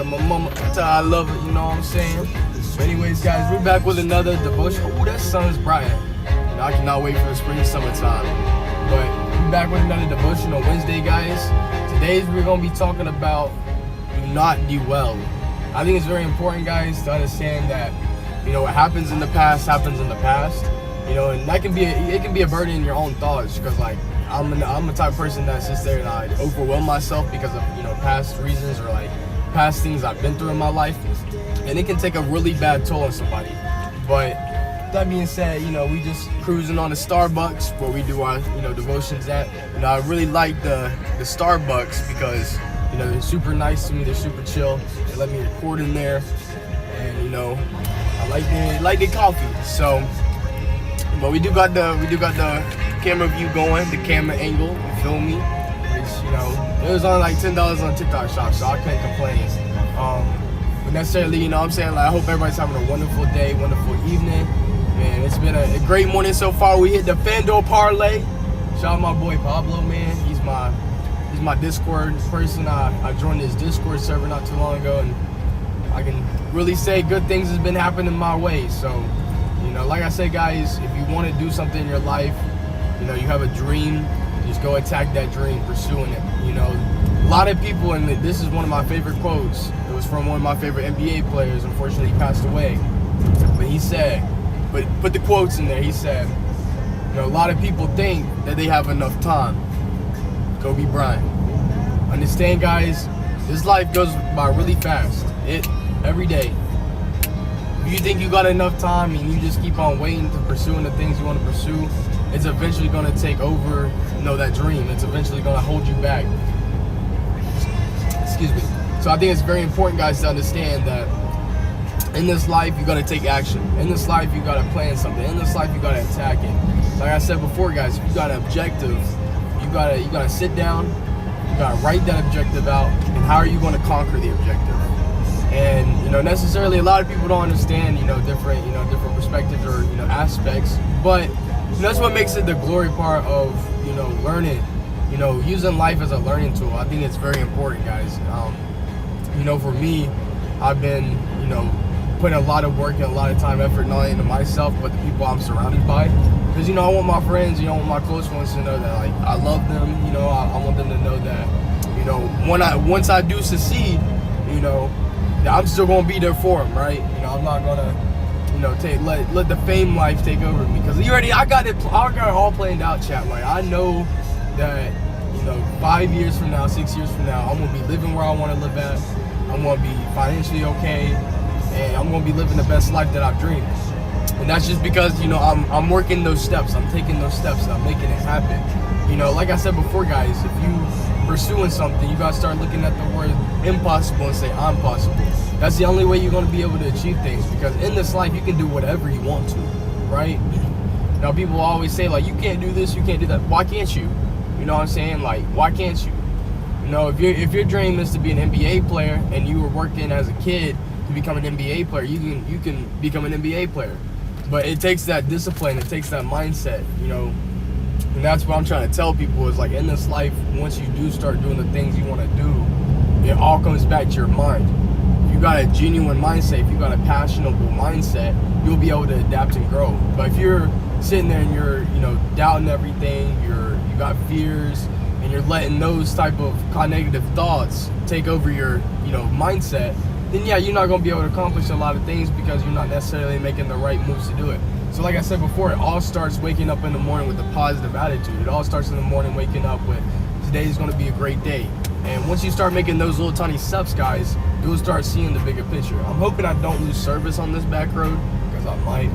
my mama, till I love it, you know what I'm saying? But anyways, guys, we're back with another devotion. Ooh, that sun's bright. I cannot wait for the spring summertime. But we're back with another devotion on Wednesday, guys. Today we're going to be talking about do not dwell. I think it's very important, guys, to understand that, what happens in the past happens in the past. And that can be it can be a burden in your own thoughts, because like I'm a type of person that sits there and I overwhelm myself because of past reasons or like past things I've been through in my life, and it can take a really bad toll on somebody. But that being said, we just cruising on the Starbucks where we do our devotions at. I really like the Starbucks because they're super nice to me, they're super chill, they let me record in there, and I like the coffee. So but we do got the camera view going, the camera angle, you feel me? Which, it was only like $10 on TikTok Shop, so I couldn't complain. But necessarily, I'm saying, like, I hope everybody's having a wonderful day, wonderful evening. Man, it's been a great morning so far. We hit the FanDuel parlay. Shout out my boy Pablo, man. He's my Discord person. I joined his Discord server not too long ago, and I can really say good things has been happening my way. So, like I said, guys, if you want to do something in your life, you have a dream, just go attack that dream, pursuing it. A lot of people, and this is one of my favorite quotes. It was from one of my favorite NBA players. Unfortunately, he passed away. But he said, but put the quotes in there. He said, a lot of people think that they have enough time. Kobe Bryant. Understand, guys, this life goes by really fast. Every day. If you think you got enough time and you just keep on waiting to pursuing the things you want to pursue, it's eventually going to take over, that dream. It's eventually going to hold you back. Excuse me. So I think it's very important, guys, to understand that in this life, you got to take action. In this life, you got to plan something. In this life, you got to attack it. Like I said before, guys, if you got an objective, you gotta sit down, you gotta write that objective out, and how are you going to conquer the objective? And necessarily a lot of people don't understand different perspectives or aspects, but that's what makes it the glory part of learning, using life as a learning tool. I think it's very important, guys. For me, I've been putting a lot of work and a lot of time, effort, not only into myself but the people I'm surrounded by, because I want my friends, I want my close ones to know that, like, I love them. I want them to know that once I do succeed, I'm still gonna be there for them, right? I'm not gonna let the fame life take over me, because I got it all planned out, chat. Like, I know that 5 years from now, 6 years from now, I'm gonna be living where I want to live at. I'm gonna be financially okay, and I'm gonna be living the best life that I've dreamed. And that's just because I'm working those steps, I'm taking those steps, and I'm making it happen. Like I said before, guys, if you pursuing something, you gotta start looking at the word impossible and say I'm possible. That's the only way you're gonna be able to achieve things, because in this life you can do whatever you want to, right? People always say, like, you can't do this, you can't do that. Why can't you? You know what I'm saying? Like, why can't you? If your dream is to be an NBA player and you were working as a kid to become an NBA player, you can become an NBA player. But it takes that discipline, it takes that mindset, and that's what I'm trying to tell people is, like, in this life, once you do start doing the things you want to do, it all comes back to your mind. If you got a genuine mindset, if you got a passionable mindset, you'll be able to adapt and grow. But if you're sitting there and you're, doubting everything, you got fears, and you're letting those type of negative thoughts take over your, mindset, then yeah, you're not going to be able to accomplish a lot of things, because you're not necessarily making the right moves to do it. So like I said before, it all starts waking up in the morning with a positive attitude. It all starts in the morning waking up with, today's going to be a great day. And once you start making those little tiny steps, guys, you'll start seeing the bigger picture. I'm hoping I don't lose service on this back road, because I might,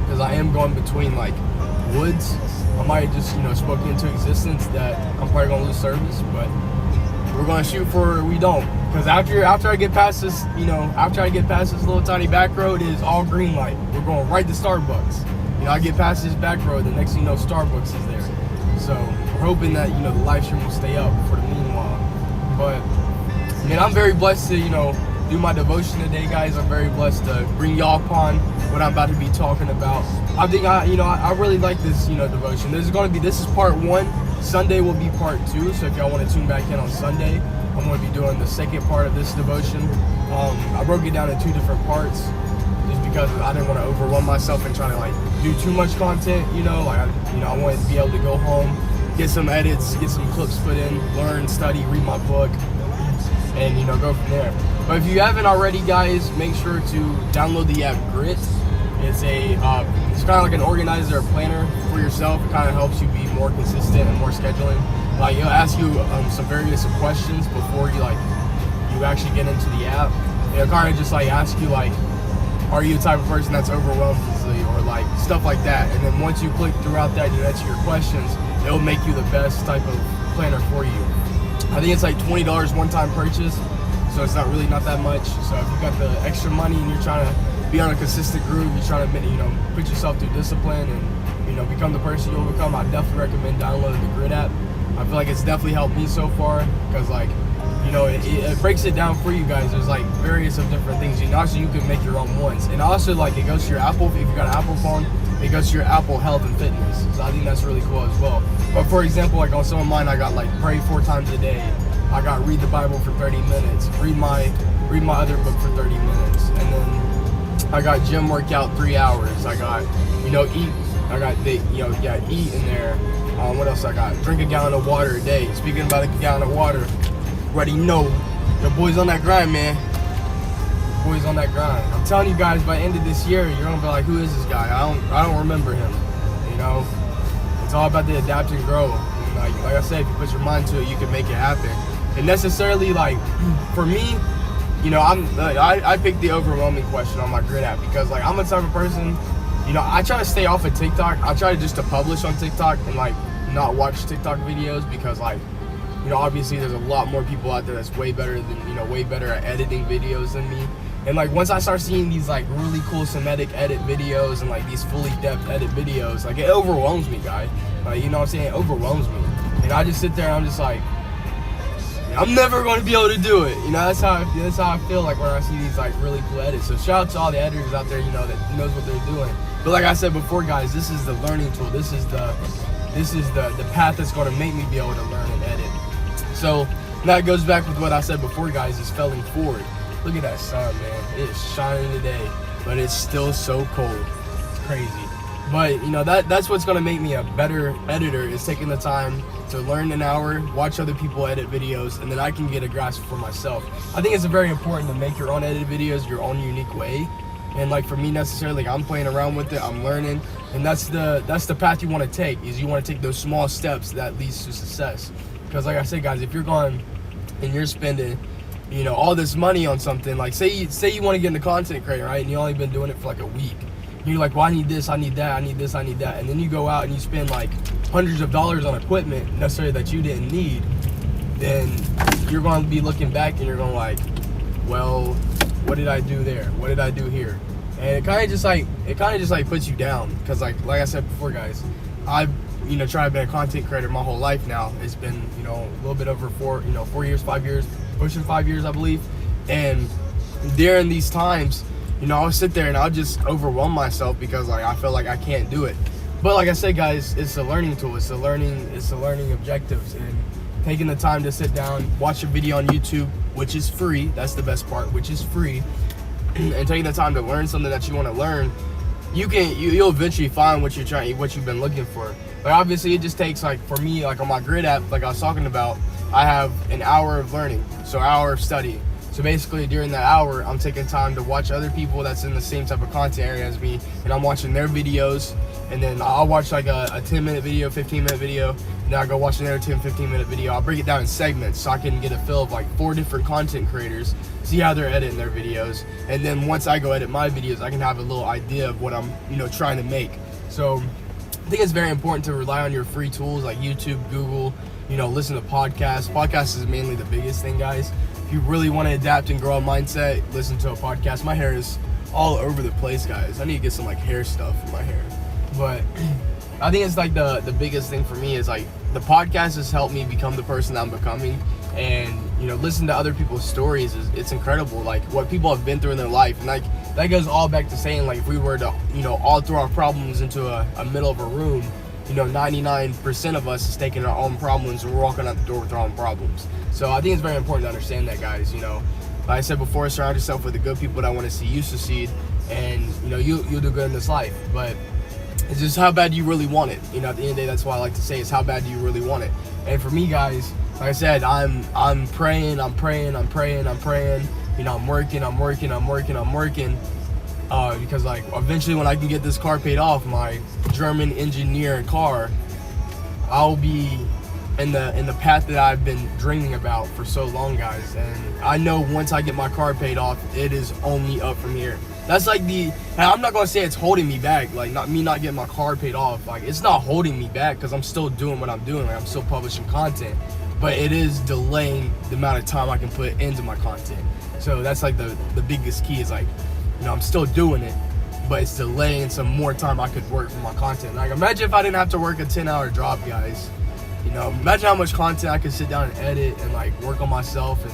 because I am going between, like, woods. I might just, spoke into existence that I'm probably going to lose service, but we're going to shoot for we don't. Because after I get past this, after I get past this little tiny back road, it is all green light. We're going right to Starbucks. I get past this back road, the next thing you know, Starbucks is there. So we're hoping that, the live stream will stay up for the meanwhile. But, man, I'm very blessed to, do my devotion today, guys. I'm very blessed to bring y'all upon what I'm about to be talking about. I think I really like this, devotion. This is part 1. Sunday will be part 2. So if y'all want to tune back in on Sunday, I'm going to be doing the second part of this devotion. I broke it down in 2 different parts just because I didn't want to overwhelm myself and try to like do too much content, I wanted to be able to go home, get some edits, get some clips put in, learn, study, read my book, and go from there. But if you haven't already, guys, make sure to download the app Grit. It's it's kind of like an organizer or planner for yourself. It kind of helps you be more consistent and more scheduling. Like, it'll ask you some various questions before you actually get into the app. It'll kind of just like ask you like, are you the type of person that's overwhelmed easily, or like stuff like that. And then once you click throughout that and you answer your questions, it'll make you the best type of planner for you. I think it's like $20 one-time purchase, so it's not that much. So if you got the extra money and you're trying to be on a consistent groove, you're trying to put yourself through discipline and become the person you'll become, I definitely recommend downloading the Grit app. I feel like it's definitely helped me so far because it breaks it down for you guys. There's like various of different things. Also, you can make your own ones, and also it goes to your Apple. If you got an Apple phone, it goes to your Apple Health and Fitness. So I think that's really cool as well. But for example, like on some of mine, I got like pray 4 times a day. I got read the Bible for 30 minutes. Read my other book for 30 minutes, and then I got gym workout 3 hours. I got eat. I got eat in there. What else I got? Drink a gallon of water a day. Speaking about a gallon of water, already know your boy's on that grind, man. Boy's on that grind. I'm telling you guys, by the end of this year, you're gonna be like, who is this guy? I don't remember him. It's all about the adapt and grow. And like I said, if you put your mind to it, you can make it happen. And necessarily, like for me, I picked the overwhelming question on my Grit app because like I'm a type of person. I try to stay off of TikTok. I try just to publish on TikTok and like not watch TikTok videos because like, obviously there's a lot more people out there that's way better at editing videos than me. And like once I start seeing these like really cool Semitic edit videos and like these fully depth edit videos, like it overwhelms me, guy. Like, what I'm saying? It overwhelms me. And I just sit there and I'm just like, I'm never going to be able to do it. That's how I feel like when I see these like really cool edits. So shout out to all the editors out there, that knows what they're doing. But like I said before, guys, this is the learning tool. This is the path that's going to make me be able to learn and edit. So that goes back with what I said before, guys, is failing forward. Look at that sun, man. It is shining today, but it's still so cold. It's crazy. But that's what's going to make me a better editor, is taking the time to learn an hour, watch other people edit videos, and then I can get a grasp for myself. I think it's very important to make your own edited videos your own unique way. And like for me, necessarily, like I'm playing around with it, I'm learning, and that's the path you want to take. Is you want to take those small steps that leads to success. Because like I said, guys, if you're going and you're spending all this money on something, like say you want to get into content creating, right, and you only been doing it for like a week, and you're like, well, I need this, I need that, I need this, I need that, and then you go out and you spend like hundreds of dollars on equipment necessarily that you didn't need, then you're going to be looking back and you're going like, well, what did I do there? What did I do here? And it kind of just like puts you down, because like I said before, guys, I've tried to be a content creator my whole life now. It's been a little bit over 4 years, 5 years, pushing 5 years, I believe. And during these times, I'll sit there and I'll just overwhelm myself because like I feel like I can't do it. But like I said, guys, it's a learning tool. It's a learning objectives, and taking the time to sit down, watch a video on YouTube, which is free. That's the best part, which is free. And taking the time to learn something that you want to learn, you'll eventually find what you've been looking for. But obviously it just takes, like for me, like on my Grit app, like I was talking about, I have an hour of learning, so an hour of study. So basically during that hour, I'm taking time to watch other people that's in the same type of content area as me, and I'm watching their videos, and then I'll watch like a 10-minute video, 15-minute video, and then I go watch another 10, 15-minute video. I'll break it down in segments so I can get a feel of like 4 different content creators, see how they're editing their videos, and then once I go edit my videos, I can have a little idea of what I'm trying to make. So I think it's very important to rely on your free tools like YouTube, Google, listen to podcasts. Podcasts is mainly the biggest thing, guys. If you really want to adapt and grow a mindset, listen to a podcast. My hair is all over the place, guys. I need to get some like hair stuff for my hair. But I think it's like the biggest thing for me is like the podcast has helped me become the person that I'm becoming. And listen to other people's stories it's incredible, like what people have been through in their life. And like that goes all back to saying, like, if we were to all throw our problems into a middle of a room 99% of us is taking our own problems and we're walking out the door with our own problems. So I think it's very important to understand that, guys. Like I said before, surround yourself with the good people that want to see you succeed, and you'll do good in this life. But it's just how bad do you really want it. At the end of the day, that's why I like to say is how bad do you really want it. And for me, guys, like I said, I'm praying. I'm working. Because like eventually when I can get this car paid off, my German engineer car, I'll be in the path that I've been dreaming about for so long, guys. And I know once I get my car paid off, it is only up from here. That's like and I'm not gonna say it's holding me back, like not getting my car paid off. Like it's not holding me back because I'm still doing what I'm doing. Like I'm still publishing content, but it is delaying the amount of time I can put into my content. So that's like the biggest key is like, I'm still doing it, but it's delaying some more time I could work for my content. Like, imagine if I didn't have to work a 10-hour job, guys. Imagine how much content I could sit down and edit and, like, work on myself and,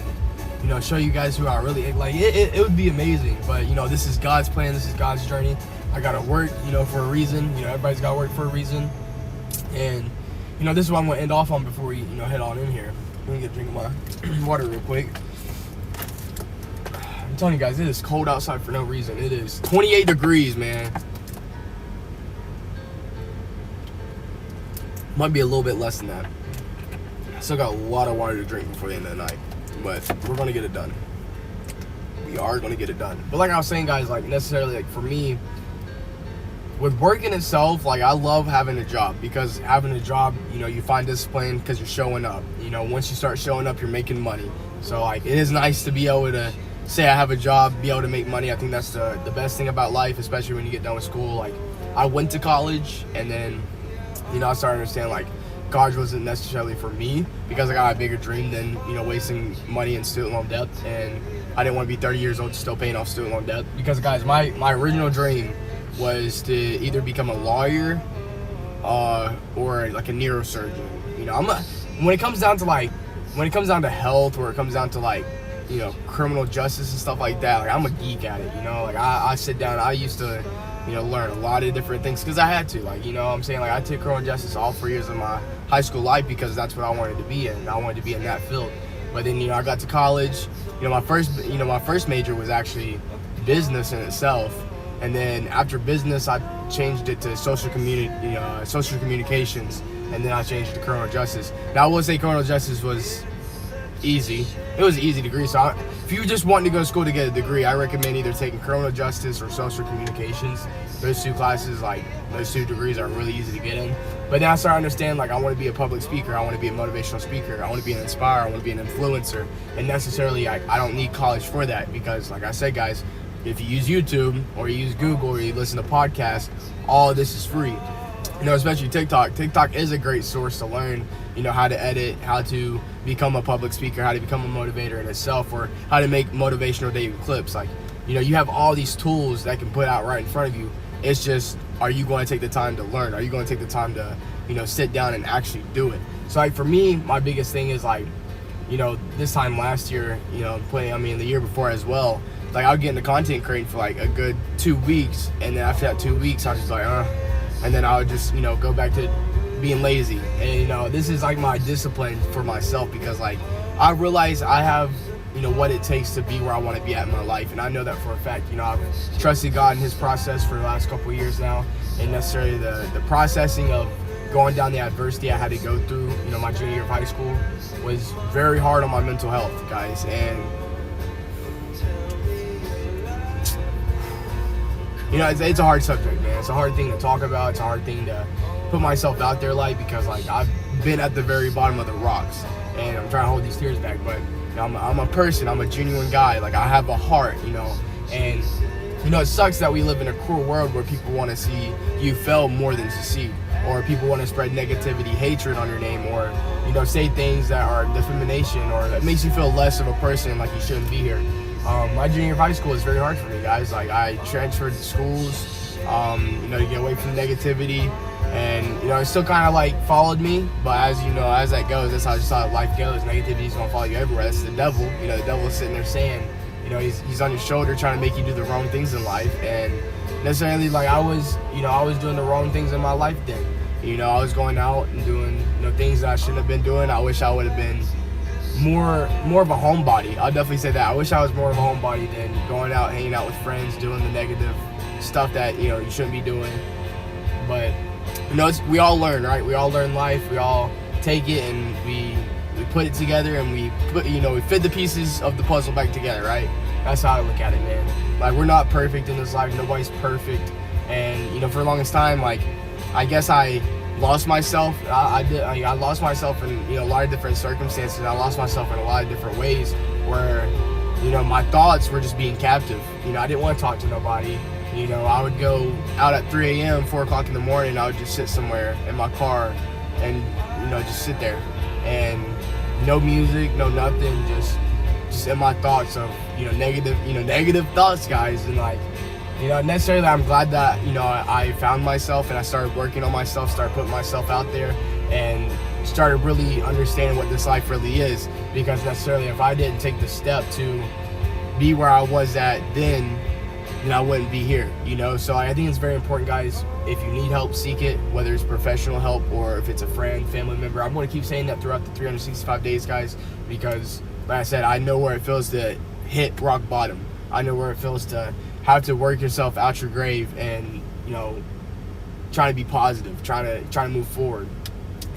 show you guys who I really, like, it would be amazing. But, this is God's plan. This is God's journey. I got to work, for a reason. Everybody's got to work for a reason. And, this is what I'm going to end off on before we, head on in here. Let me get a drink of my water real quick. I'm telling you guys, it is cold outside for no reason. It is 28 degrees, man. Might be a little bit less than that. I still got a lot of water to drink before the end of the night, but we're gonna get it done. We are gonna get it done. But like I was saying, guys, like necessarily, like for me, with work in itself, like I love having a job, because having a job, you find discipline because you're showing up. Once you start showing up, you're making money. So like it is nice to be able to say I have a job, be able to make money. I think that's the best thing about life, especially when you get done with school. Like I went to college, and then I started to understand like college wasn't necessarily for me, because I got a bigger dream than wasting money in student loan debt. And I didn't want to be 30 years old still paying off student loan debt, because guys, my original dream was to either become a lawyer or like a neurosurgeon. When it comes down to health, or it comes down to like criminal justice and stuff like that, like I'm a geek at it. Like I sit down, I used to learn a lot of different things because I had to, like what I'm saying, like I took criminal justice all 4 years of my high school life because that's what I wanted to be in. I wanted to be in that field. But then I got to college, my first major was actually business in itself, and then after business I changed it to social communications, and then I changed it to criminal justice. Now I will say criminal justice was easy. It was an easy degree. So if you just want to go to school to get a degree, I recommend either taking criminal justice or social communications. Those two classes, like those two degrees, are really easy to get in. But then I started to understand, like I want to be a public speaker, I want to be a motivational speaker, I want to be an inspirer, I want to be an influencer. And necessarily I don't need college for that, because like I said, guys, if you use YouTube or you use Google or you listen to podcasts, all of this is free. Especially TikTok. TikTok is a great source to learn, how to edit, how to become a public speaker, how to become a motivator in itself, or how to make motivational daily clips. Like, you have all these tools that can put out right in front of you. It's just, are you going to take the time to learn? Are you going to take the time to, sit down and actually do it? So like for me, my biggest thing is like, this time last year, the year before as well, like I would get into content creating for like a good 2 weeks, and then after that 2 weeks, I was just like, and then I would just, go back to being lazy. And, this is like my discipline for myself, because like I realize I have, what it takes to be where I want to be at in my life. And I know that for a fact. I've trusted God in his process for the last couple of years now. And necessarily the processing of going down the adversity I had to go through, my junior year of high school, was very hard on my mental health, guys. And it's a hard subject, man. It's a hard thing to talk about. It's a hard thing to put myself out there like, because like I've been at the very bottom of the rocks, and I'm trying to hold these tears back. But I'm a person. I'm a genuine guy. Like I have a heart, and it sucks that we live in a cruel world where people want to see you fail more than succeed, or people want to spread negativity, hatred on your name, or say things that are defamation, or that makes you feel less of a person, like you shouldn't be here. My junior year of high school was very hard for me, guys. Like I transferred schools, to get away from negativity, and it still kind of like followed me. But as that goes, that's how just how life goes. Negativity is gonna follow you everywhere. That's the devil. The devil's sitting there saying, he's on your shoulder trying to make you do the wrong things in life. And necessarily, like I was doing the wrong things in my life then. You know, I was going out and doing, you know, things that I shouldn't have been doing. I wish I would have been more of a homebody. I'll definitely say that. I wish I was more of a homebody than going out, hanging out with friends, doing the negative stuff that, you know, you shouldn't be doing. But, you know, we all learn, right? We all learn life. We all take it and we put it together, and we fit the pieces of the puzzle back together, right? That's how I look at it, man. Like, we're not perfect in this life. Nobody's perfect. And, you know, for the longest time, like, I guess I lost myself. I lost myself in, you know, a lot of different circumstances. I lost myself in a lot of different ways where, you know, my thoughts were just being captive. You know, I didn't want to talk to nobody. You know, I would go out at 3 a.m., 4 o'clock in the morning. I would just sit somewhere in my car and, you know, just sit there. And no music, no nothing, just in my thoughts of, you know, negative thoughts, guys. And, like, you know, necessarily I'm glad that, you know, I found myself and I started working on myself, started putting myself out there, and started really understanding what this life really is. Because necessarily if I didn't take the step to be where I was at then I wouldn't be here, you know. So I think it's very important, guys. If you need help, seek it, whether it's professional help or if it's a friend, family member. I'm going to keep saying that throughout the 365 days, guys, because, like I said, I know where it feels to hit rock bottom. I know where it feels to have to work yourself out your grave and, you know, trying to be positive, trying to move forward.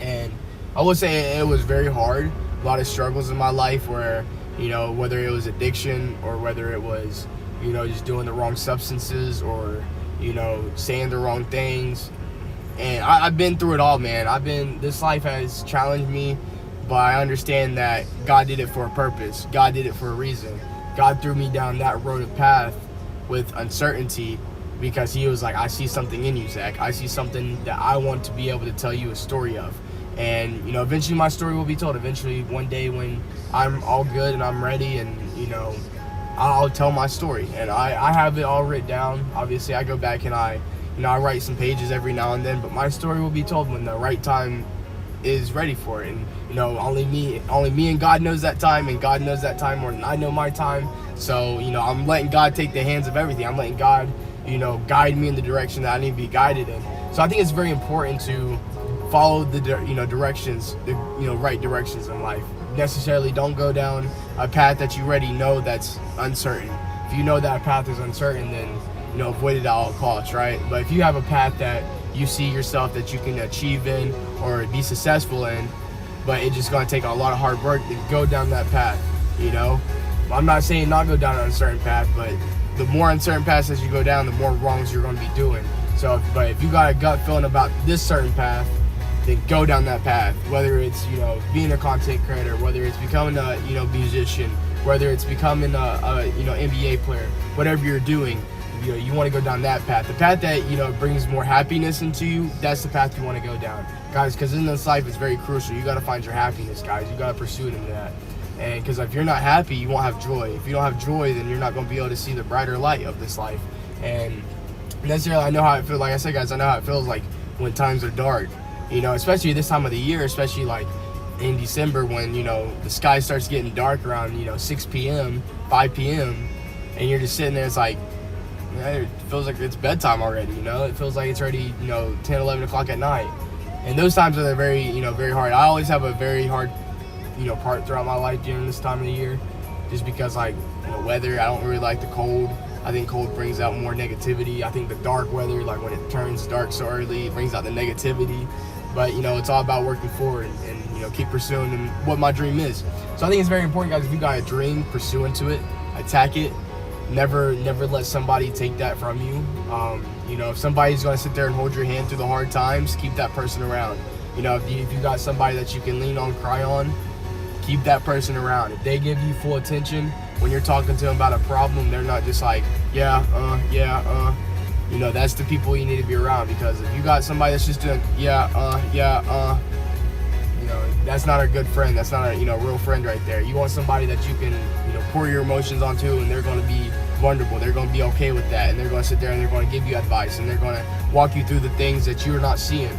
And I would say it was very hard. A lot of struggles in my life where, you know, whether it was addiction or whether it was, you know, just doing the wrong substances or, you know, saying the wrong things. And I've been through it all, man. This life has challenged me, but I understand that God did it for a purpose. God did it for a reason. God threw me down that road of path with uncertainty because he was like, I see something in you, Zach. I see something that I want to be able to tell you a story of. And, you know, eventually my story will be told. Eventually, one day when I'm all good and I'm ready and, you know, I'll tell my story. And I have it all written down. Obviously, I go back and I write some pages every now and then, but my story will be told when the right time is ready for it. And, you know, only me and God knows that time, and God knows that time more than I know my time. So, you know, I'm letting God take the hands of everything. I'm letting God, you know, guide me in the direction that I need to be guided in. So I think it's very important to follow the, you know, directions, the, you know, right directions in life. Necessarily don't go down a path that you already know that's uncertain. If you know that path is uncertain, then, you know, avoid it at all costs, right? But if you have a path that you see yourself that you can achieve in or be successful in, but it's just going to take a lot of hard work to go down that path, you know? I'm not saying not go down an uncertain path, but the more uncertain paths as you go down, the more wrongs you're going to be doing. So, but if you got a gut feeling about this certain path, then go down that path. Whether it's, you know, being a content creator, whether it's becoming a, you know, musician, whether it's becoming a you know, NBA player, whatever you're doing, you know, you want to go down that path. The path that, you know, brings more happiness into you, that's the path you want to go down, guys. Because in this life, it's very crucial. You got to find your happiness, guys. You got to pursue it into that. And because if you're not happy, you won't have joy. If you don't have joy, then you're not going to be able to see the brighter light of this life. And necessarily, I know how it feels. Like I said, guys, I know how it feels like when times are dark. You know, especially this time of the year, especially like in December when, you know, the sky starts getting dark around, you know, 6 p.m., 5 p.m., and you're just sitting there, it's like, yeah, it feels like it's bedtime already, you know? It feels like it's already, you know, 10, 11 o'clock at night. And those times are very, you know, very hard. I always have a very hard, you know, part throughout my life during this time of the year, just because, like, you know, weather, I don't really like the cold. I think cold brings out more negativity. I think the dark weather, like when it turns dark so early, it brings out the negativity. But, you know, it's all about working forward and, you know, keep pursuing what my dream is. So I think it's very important, guys, if you got a dream, pursue into it, attack it. Never let somebody take that from you. You know, if somebody's going to sit there and hold your hand through the hard times, keep that person around. You know, if you got somebody that you can lean on, cry on, keep that person around. If they give you full attention when you're talking to them about a problem, they're not just like, you know, that's the people you need to be around. Because if you got somebody that's just doing, you know, that's not a good friend. That's not a, you know, real friend right there. You want somebody that you can, you know, pour your emotions onto, and they're going to be vulnerable. They're going to be okay with that, and they're going to sit there and they're going to give you advice, and they're going to walk you through the things that you're not seeing.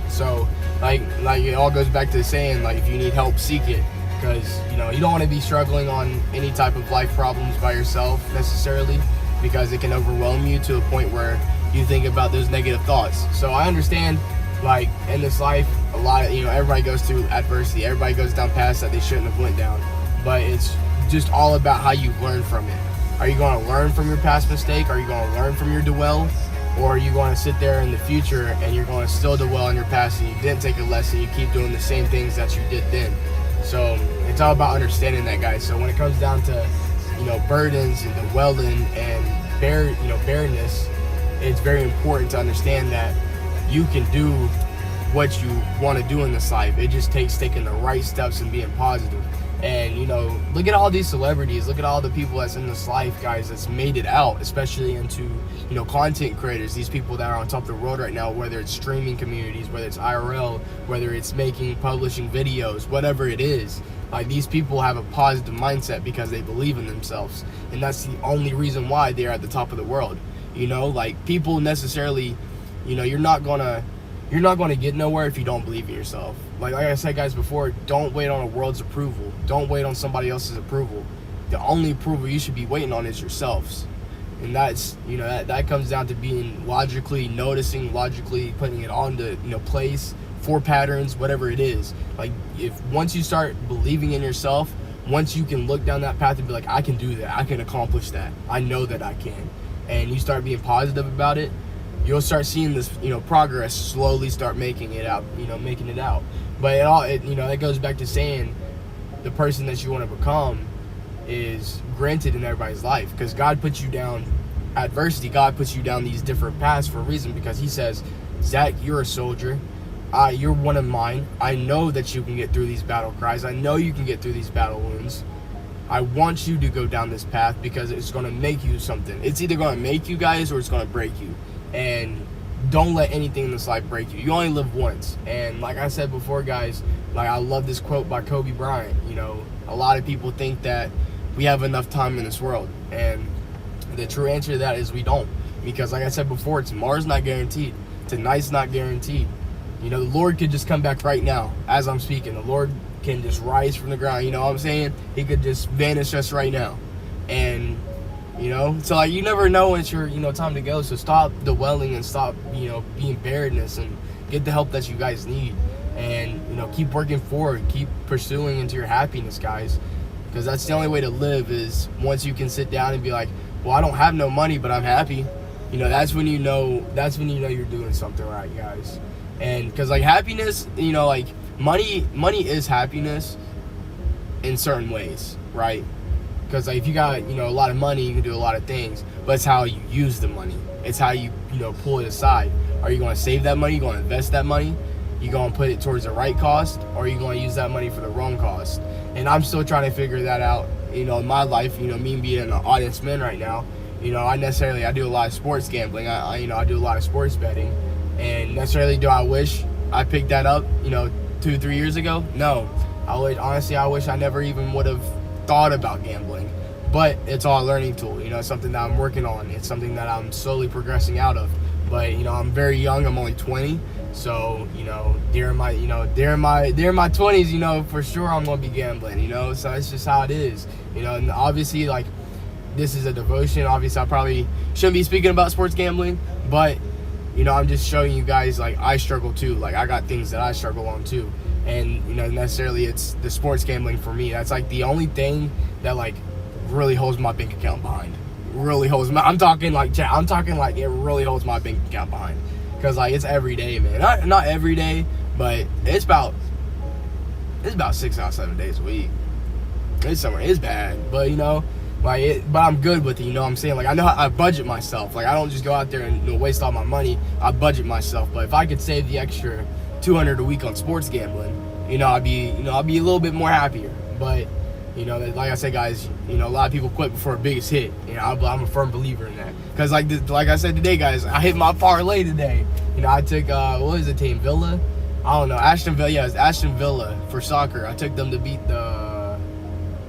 So, like it all goes back to the saying, like, if you need help, seek it. Because, you know, you don't want to be struggling on any type of life problems by yourself necessarily, because it can overwhelm you to a point where you think about those negative thoughts. So I understand Like in this life, a lot of, everybody goes through adversity. Everybody goes down paths that they shouldn't have went down. But it's just all about how you learn from it. Are you going to learn from your past mistake? Are you going to learn from your dwell? Or are you going to sit there in the future and you're going to still dwell on your past and you didn't take a lesson, you keep doing the same things that you did then? So it's all about understanding that, guys. So when it comes down to, burdens and dwelling and bareness, it's very important to understand that you can do what you want to do in this life. It just takes taking the right steps and being positive. And look at all these celebrities, look at all the people that's in this life, guys, that's made it out, especially into content creators, these people that are on top of the world right now, whether it's streaming communities, whether it's IRL, whether it's publishing videos, whatever it is. Like, these people have a positive mindset because they believe in themselves, and that's the only reason why they're at the top of the world. Like, people necessarily, you're not gonna get nowhere if you don't believe in yourself. Like I said, guys, before, don't wait on a world's approval. Don't wait on somebody else's approval. The only approval you should be waiting on is yourselves. And that's, that comes down to being logically noticing, logically putting it on to, place, for patterns, whatever it is. Like, once you start believing in yourself, once you can look down that path and be like, I can do that, I can accomplish that, I know that I can, and you start being positive about it, you'll start seeing this, progress slowly start making it out. But it goes back to saying the person that you want to become is granted in everybody's life, because God puts you down adversity. God puts you down these different paths for a reason, because he says, Zach, you're a soldier. You're one of mine. I know that you can get through these battle cries. I know you can get through these battle wounds. I want you to go down this path because it's going to make you something. It's either going to make you, guys, or it's going to break you. And don't let anything in this life break you. You only live once. And like I said before, guys, like, I love this quote by Kobe Bryant. A lot of people think that we have enough time in this world, and the true answer to that is we don't. Because like I said before, tomorrow's not guaranteed. Tonight's not guaranteed. The Lord could just come back right now as I'm speaking. The Lord can just rise from the ground. You know what I'm saying? He could just vanish us right now. And so, like, you never know when it's your time to go. So stop dwelling and stop being barrenness, and get the help that you guys need, and keep working forward, keep pursuing into your happiness, guys, because that's the only way to live. Is once you can sit down and be like, well, I don't have no money, but I'm happy. That's when you know you're doing something right, guys. And because, like, happiness, like, money is happiness in certain ways, right? Because, like, if you got, a lot of money, you can do a lot of things. But it's how you use the money. It's how you, pull it aside. Are you going to save that money? You going to invest that money? You going to put it towards the right cost? Or are you going to use that money for the wrong cost? And I'm still trying to figure that out, in my life. Me being an audience man right now, I do a lot of sports gambling. I do a lot of sports betting. And necessarily, do I wish I picked that up, 2-3 years ago? No. I wish I never even would have thought about gambling. But it's all a learning tool. It's something that I'm working on. It's something that I'm slowly progressing out of. But I'm very young. I'm only 20. So during my 20s, for sure I'm gonna be gambling. So it's just how it is. And obviously, like, this is a devotion. Obviously, I probably shouldn't be speaking about sports gambling, but I'm just showing you guys, like, I struggle too. Like, I got things that I struggle on too. And necessarily it's the sports gambling for me. That's like the only thing that, like, really holds my bank account behind. I'm talking like it really holds my bank account behind. Because, like, it's every day, man. Not every day, but it's about 6 out of 7 days a week. It's bad, but but I'm good with it. You know what I'm saying? Like, I know I budget myself. Like, I don't just go out there and waste all my money. I budget myself. But if I could save the extra $200 a week on sports gambling, I'd be a little bit more happier. But like I said, guys, a lot of people quit before the biggest hit. I'm a firm believer in that. Because, like I said today, guys, I hit my parlay today. I took what is the team, Villa? I don't know, Aston Villa. Yeah, it was Aston Villa for soccer. I took them to beat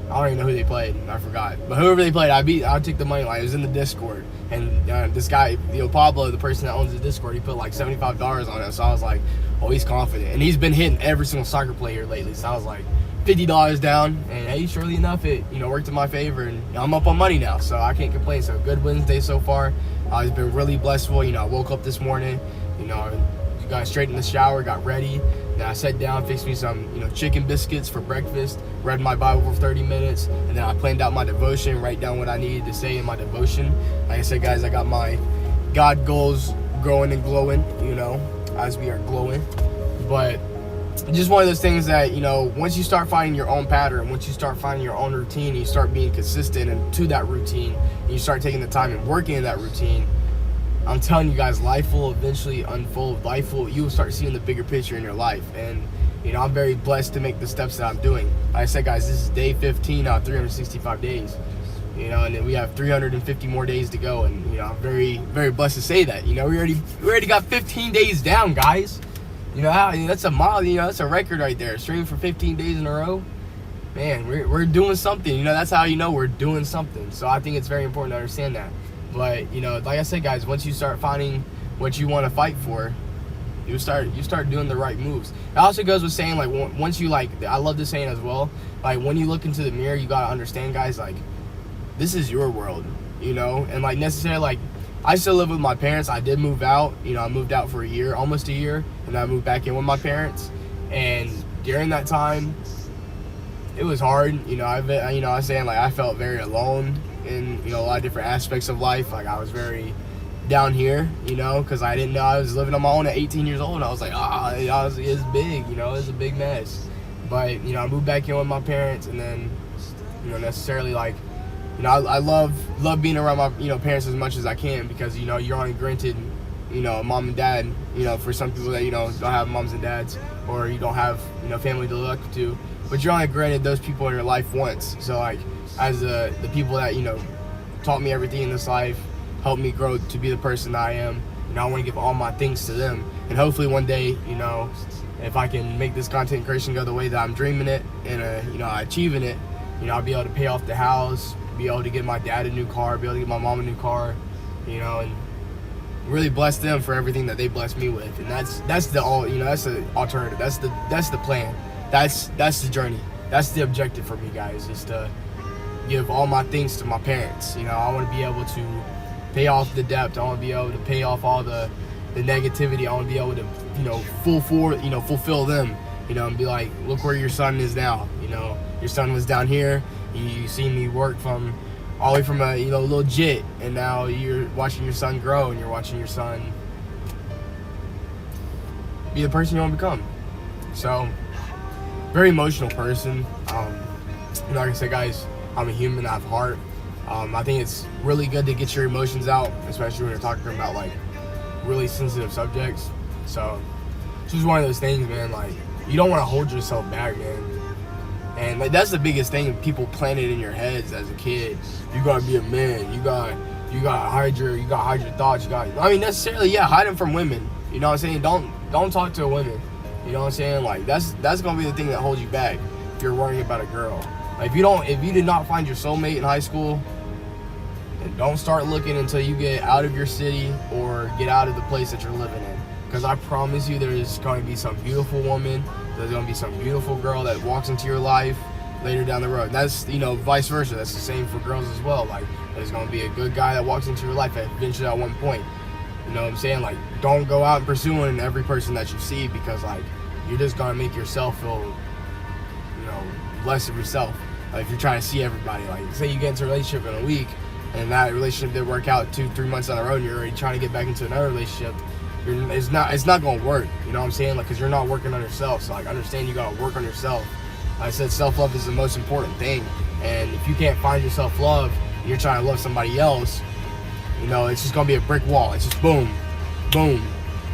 I don't even know who they played. I forgot. But whoever they played, I took the money line. It was in the Discord. And this guy, Pablo, the person that owns the Discord, he put like $75 on it. So I was like, oh, he's confident. And he's been hitting every single soccer player lately. So I was like, $50 down. And hey, surely enough, it worked in my favor. And I'm up on money now. So I can't complain. So good Wednesday so far. It's been really blissful. I woke up this morning, got straight in the shower, got ready. Then I sat down, fixed me some, chicken biscuits for breakfast, read my Bible for 30 minutes, and then I planned out my devotion, write down what I needed to say in my devotion. Like I said, guys, I got my God goals growing and glowing, as we are glowing. But just one of those things that, once you start finding your own pattern, once you start finding your own routine, you start being consistent and to that routine, and you start taking the time and working in that routine, I'm telling you guys, life will eventually unfold. You will start seeing the bigger picture in your life. And, I'm very blessed to make the steps that I'm doing. Like I said, guys, this is day 15 out of 365 days. And then we have 350 more days to go. And, I'm very, very blessed to say that. We already got 15 days down, guys. That's a mile, that's a record right there. Streaming for 15 days in a row. Man, we're doing something. That's how we're doing something. So I think it's very important to understand that. But, like I said, guys, once you start finding what you want to fight for, you start doing the right moves. It also goes with saying, like, once you, I love this saying as well, like, when you look into the mirror, you got to understand, guys, like, this is your world, and, like, necessarily, like, I still live with my parents. I did move out. I moved out for almost a year, and then I moved back in with my parents. And during that time, it was hard. I was saying, like, I felt very alone in, a lot of different aspects of life. Like, I was very down here, because I didn't know I was living on my own at 18 years old. I was like, it's big, it's a big mess. But, I moved back in with my parents, and then, necessarily, like, I love being around my, parents as much as I can, because, you're only granted, mom and dad, for some people that, don't have moms and dads, or you don't have, family to look up to, but you're only granted those people in your life once. So, like, as the people that, taught me everything in this life, helped me grow to be the person that I am, I want to give all my things to them. And hopefully one day, if I can make this content creation go the way that I'm dreaming it, and, achieving it, I'll be able to pay off the house, be able to get my dad a new car, be able to get my mom a new car, and really bless them for everything that they blessed me with. And that's the alternative. That's the plan. That's the journey. That's the objective for me, guys, is to give all my things to my parents. I want to be able to pay off the debt. I want to be able to pay off all the negativity. I want to be able to fulfill them, and be like, look where your son is now. Your son was down here. You see me work from all the way from a little jit, and now you're watching your son grow, and you're watching your son be the person you want to become. So, very emotional person. Like I said, guys, I'm a human. I have a heart. I think it's really good to get your emotions out, especially when you're talking about, like, really sensitive subjects. So it's just one of those things, man. Like, you don't want to hold yourself back, man. And, like, that's the biggest thing people planted in your heads as a kid. You gotta be a man. You gotta hide your thoughts. Necessarily, yeah, hide them from women. You know what I'm saying? Don't talk to women. You know what I'm saying? Like, that's gonna be the thing that holds you back if you're worrying about a girl. Like, if you did not find your soulmate in high school, and don't start looking until you get out of your city or get out of the place that you're living in. Because I promise you, there's going to be some beautiful woman, there's going to be some beautiful girl that walks into your life later down the road. That's, vice versa. That's the same for girls as well. Like, there's going to be a good guy that walks into your life eventually at one point. You know what I'm saying? Like, don't go out and pursuing every person that you see, because, like, you're just going to make yourself feel, less of yourself. Like, if you're trying to see everybody, like, say you get into a relationship in a week, and that relationship didn't work out 2-3 months down the road, and you're already trying to get back into another relationship, it's not going to work. You know what I'm saying? Like, because you're not working on yourself. So, like, understand you got to work on yourself. I said self-love is the most important thing. And if you can't find your self-love, and you're trying to love somebody else, it's just going to be a brick wall. It's just boom, boom,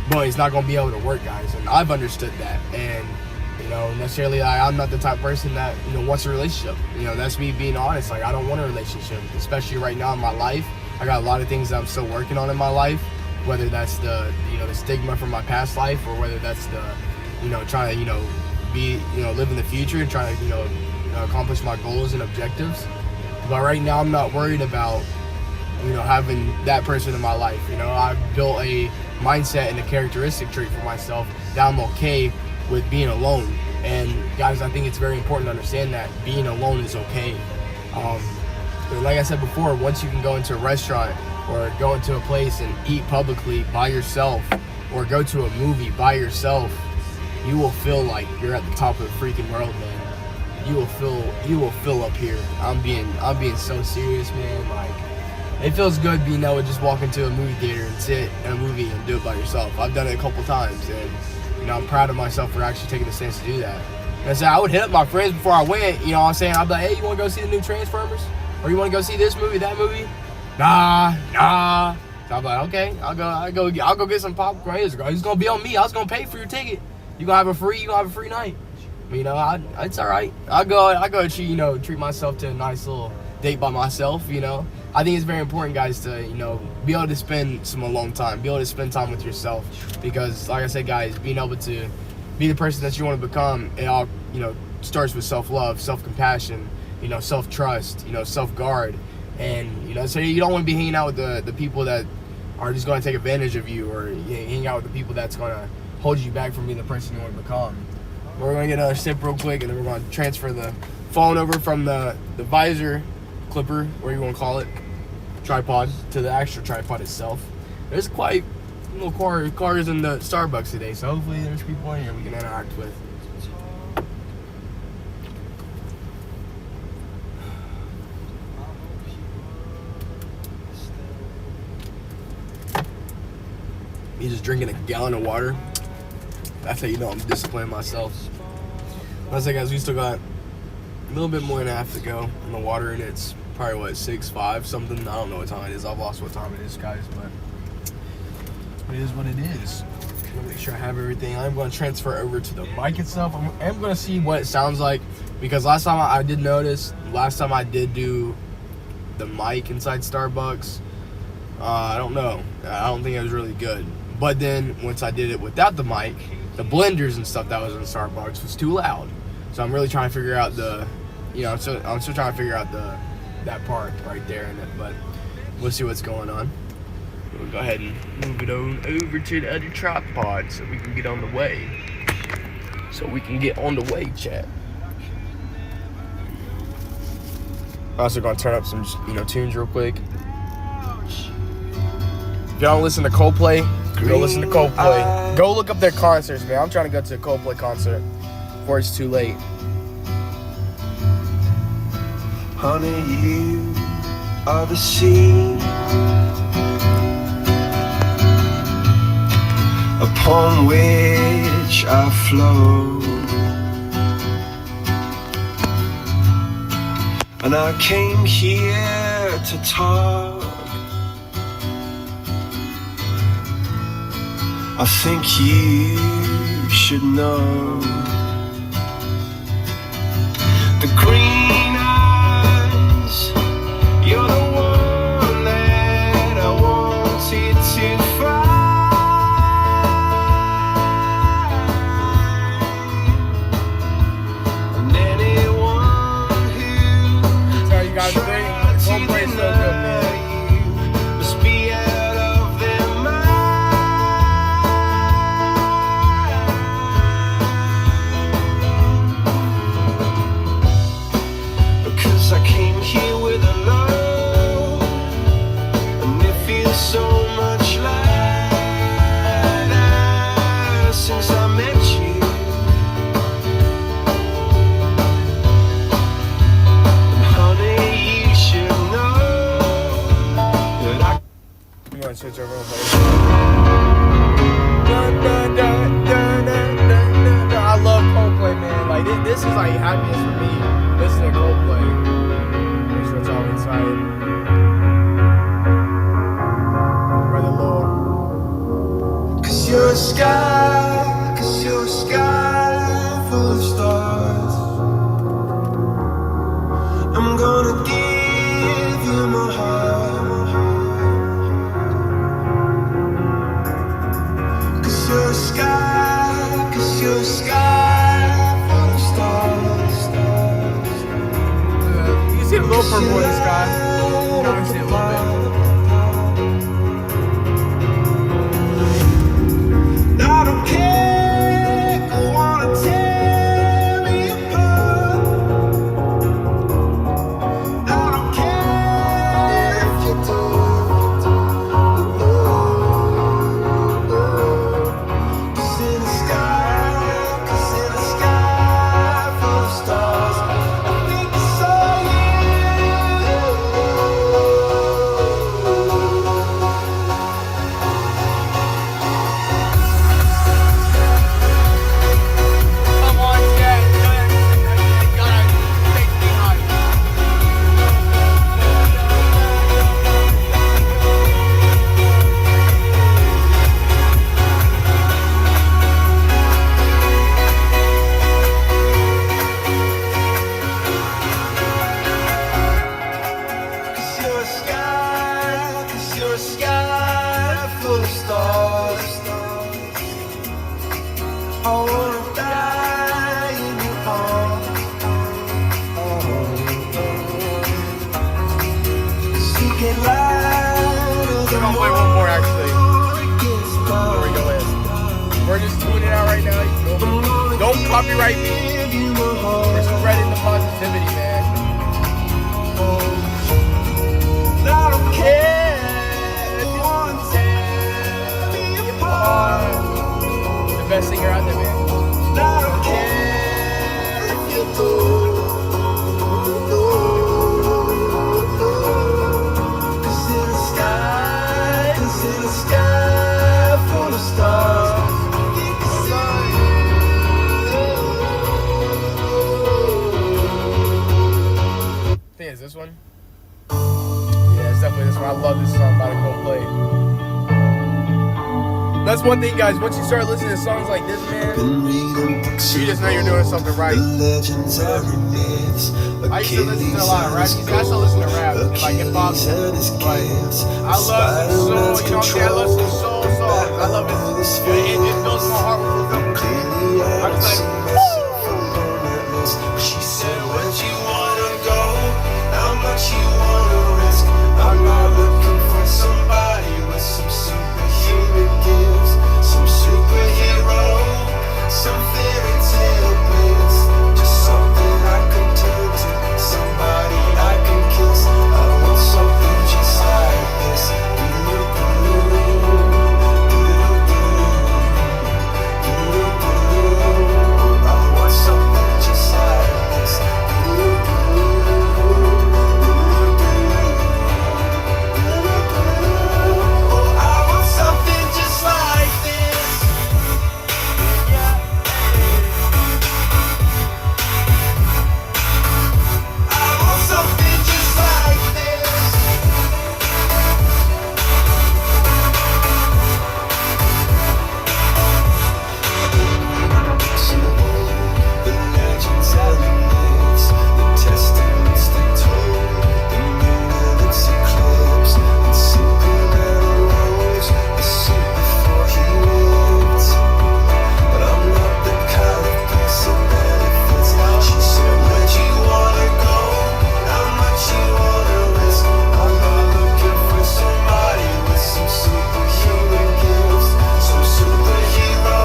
boom. It's not going to be able to work, guys. And I've understood that. And, necessarily, I'm not the type of person that, wants a relationship. That's me being honest. Like, I don't want a relationship, especially right now in my life. I got a lot of things that I'm still working on in my life, whether that's the stigma from my past life, or whether that's the, trying to, be, live in the future and trying to, accomplish my goals and objectives. But right now, I'm not worried about, having that person in my life. I've built a mindset and a characteristic trait for myself that I'm okay with being alone. And guys, I think it's very important to understand that being alone is okay. Like I said before, once you can go into a restaurant or go into a place and eat publicly by yourself, or go to a movie by yourself, you will feel like you're at the top of the freaking world, man. You will feel up here. I'm being so serious, man. Like, it feels good being able to just walk into a movie theater and sit in a movie and do it by yourself. I've done it a couple times, and I'm proud of myself for actually taking the stance to do that. And so I would hit up my friends before I went. You know what I'm saying? I'd be like, hey, you want to go see the new Transformers? Or you want to go see this movie, that movie? Nah. So I'm like, okay, I'll go get some popcorn. It's gonna be on me. I was gonna pay for your ticket. You gonna have a free night. It's all right. I'll go treat myself to a nice little date by myself. I think it's very important, guys, to be able to spend some alone time, be able to spend time with yourself, because like I said, guys, being able to be the person that you want to become, it all starts with self-love, self-compassion, self-trust, self-guard. And so you don't want to be hanging out with the people that are just going to take advantage of you, or hang out with the people that's going to hold you back from being the person you want to become. We're going to get another sip real quick, and then we're going to transfer the phone over from the visor clipper, whatever you want to call it, tripod, to the actual tripod itself. There's quite little cars in the Starbucks today, so hopefully there's people in here we can interact with. Me just drinking a gallon of water. That's how you know I'm disciplining myself. Like I said, guys, we still got a little bit more than a half to go in the water, and it's probably 6:05 something. I don't know what time it is. I've lost what time it is, guys, but it is what it is. I'm gonna make sure I have everything. I'm going to transfer over to the mic itself. I'm going to see what it sounds like, because last time I did do the mic inside Starbucks, I don't know. I don't think it was really good. But then once I did it without the mic, the blenders and stuff that was in Starbucks was too loud. So I'm really trying to figure out I'm still trying to figure out that part right there in it. But we'll see what's going on. We'll go ahead and move it on over to the other tripod so we can get on the way. Chat. I'm also gonna turn up some tunes real quick. If y'all don't listen to Coldplay, go listen to Coldplay. Go look up their concerts, man. I'm trying to go to a Coldplay concert before it's too late. Honey, you are the sea upon which I flow, and I came here to talk. I think you should know the green eyes, you're the one that I wanted to find. And anyone who Tell you guys, Coldplay's so good, man. must be out of their mind. Because I came here with a love, and it feels so much lighter since I met you. And honey, you should know that I I'm gonna switch over real quick. I love Coldplay, man. Like this is like happiness for me. Listening to Coldplay. Make sure it's all inside. Brother Lord. Cause you're a sky, full of stars. I'm gonna give you my heart. Cause you're a sky, full of stars. You can see a little purple in the sky. You can see a little bit. I don't care, I wanna tear me apart. I don't care if you do. get louder. We're gonna play one more actually. Before we go in. We're just tuning out right now. You feel me? Don't copyright me. We're spreading the positivity, man. I don't care if you want to tear me apart. The best singer out there, man. I don't care if you do. Cause in the sky full of stars, you can I think it's this one. Yeah, it's definitely this one. I love this song by the Coldplay. That's one thing, guys. Once you start listening to songs like this, man, you just know you're doing something right. I used to listen to a lot of rap music. I still listen to rap and like hip hop. But I love some soul. You know what I'm saying? I love some soul songs. I love it. It fills my heart with fulfillment. I'm just like, She said, "Where'd you wanna go? How much you wanna risk? I'm not looking for somebody with some superhuman gifts, some superhero, some fairy tale bliss, just something I can turn to, somebody I can kiss. I want something just like this. I want something just like this. Oh, I want something just like this. I want something just like this. The legends and the myths, the testaments they told, the moon and its eclipse, and Superman arose, a suit before he lived. But I'm not the kind of person that it fits. She said, "Where'd you wanna go? How much you wanna risk? I'm not looking for somebody with some superhuman gifts, some superhero,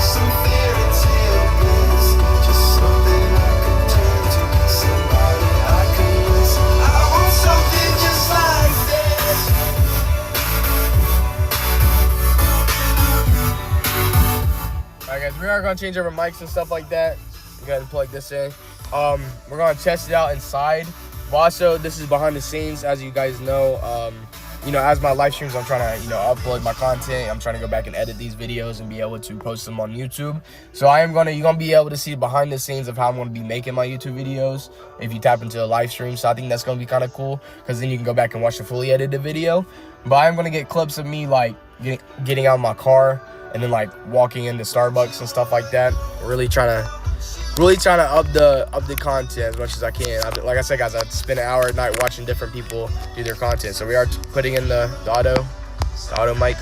some fairy tale bliss, just something I can turn to, somebody I can miss. I want something just like this." alright, guys, we are gonna change over mics and stuff like that. Go ahead and plug this in. We're gonna test it out inside. But also, this is behind the scenes, as you guys know. You know, as my live streams, I'm trying to, upload my content. I'm trying to go back and edit these videos and be able to post them on YouTube. So you're gonna be able to see behind the scenes of how I'm gonna be making my YouTube videos if you tap into a live stream. So I think that's gonna be kind of cool, because then you can go back and watch the fully edited video. But I'm gonna get clips of me like getting out of my car and then like walking into Starbucks and stuff like that. Really trying to up the content as much as I can. Like I said, guys, I spend an hour at night watching different people do their content. So we are putting in the auto mic.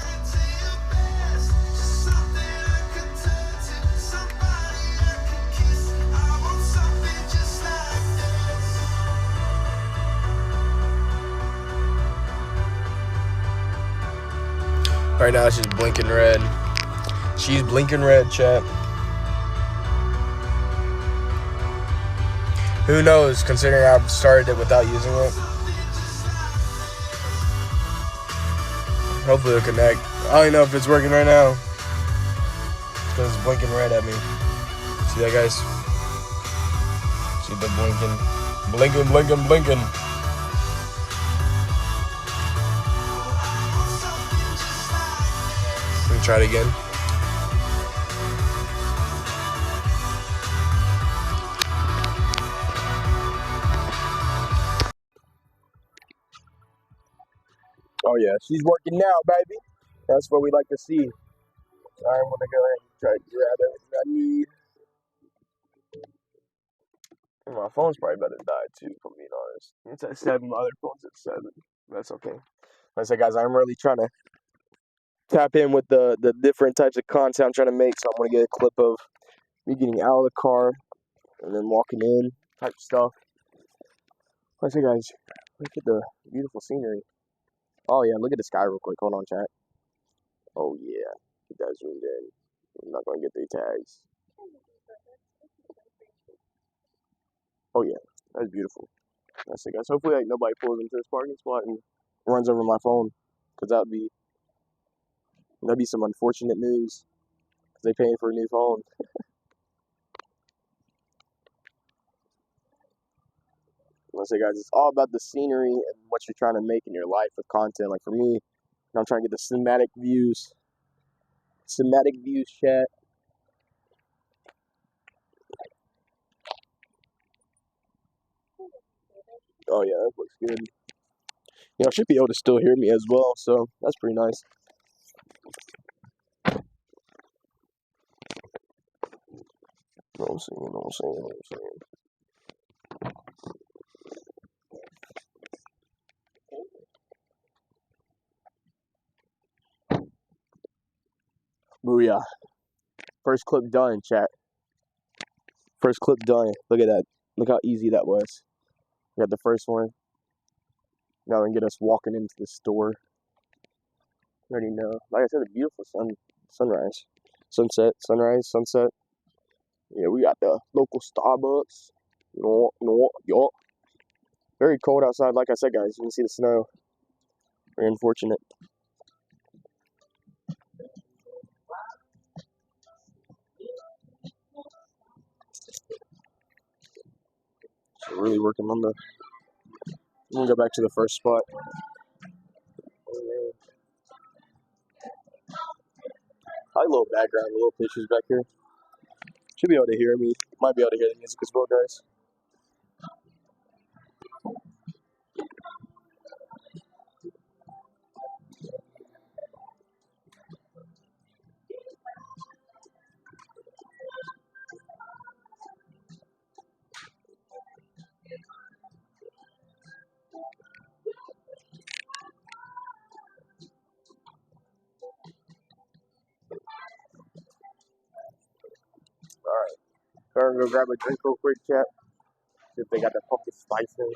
Right now she's blinking red. She's blinking red, chat. Who knows, considering I've started it without using it. Hopefully it'll connect. I don't even know if it's working right now, because it's blinking red at me. See that, guys? See the blinking. Blinking. Let me try it again. Oh yeah, she's working now, baby. That's what we like to see. So I'm gonna go ahead and try to grab everything I need. And my phone's probably about to die too, if I'm being honest. It's at 7, my other phone's at 7. That's okay. Like I said, guys, I'm really trying to tap in with the different types of content I'm trying to make. So I'm gonna get a clip of me getting out of the car and then walking in type stuff. Like I said, guys, Look at the beautiful scenery. Oh yeah, look at the sky real quick. Hold on, chat. Oh yeah, get that zoomed in. I'm not gonna get 3 tags. Oh yeah, that's beautiful. That's it, guys. Hopefully, like nobody pulls into this parking spot and runs over my phone, cause that'd be some unfortunate news. Cause they paying for a new phone. Let's say, guys, it's all about the scenery and what you're trying to make in your life with content. Like for me, I'm trying to get the cinematic views. Cinematic views, chat. Oh yeah, that looks good. I should be able to still hear me as well, so that's pretty nice. No, I'm saying, no, I'm saying, no, I'm saying. Booyah. First clip done, chat. First clip done. Look at that. Look how easy that was. We got the first one. Now we can get us walking into the store. You already know. Like I said, a beautiful sunrise. Sunset, sunrise, sunset. Yeah, we got the local Starbucks. No, no, yo. Very cold outside. Like I said, guys, you can see the snow. Very unfortunate. So really working on the. I'm gonna go back to the first spot. I like a little background, little pictures back here. Should be able to hear me. Might be able to hear the music as well, guys. Alright. I'm gonna go grab a drink real quick, chat. See if they got the pumpkin spice in.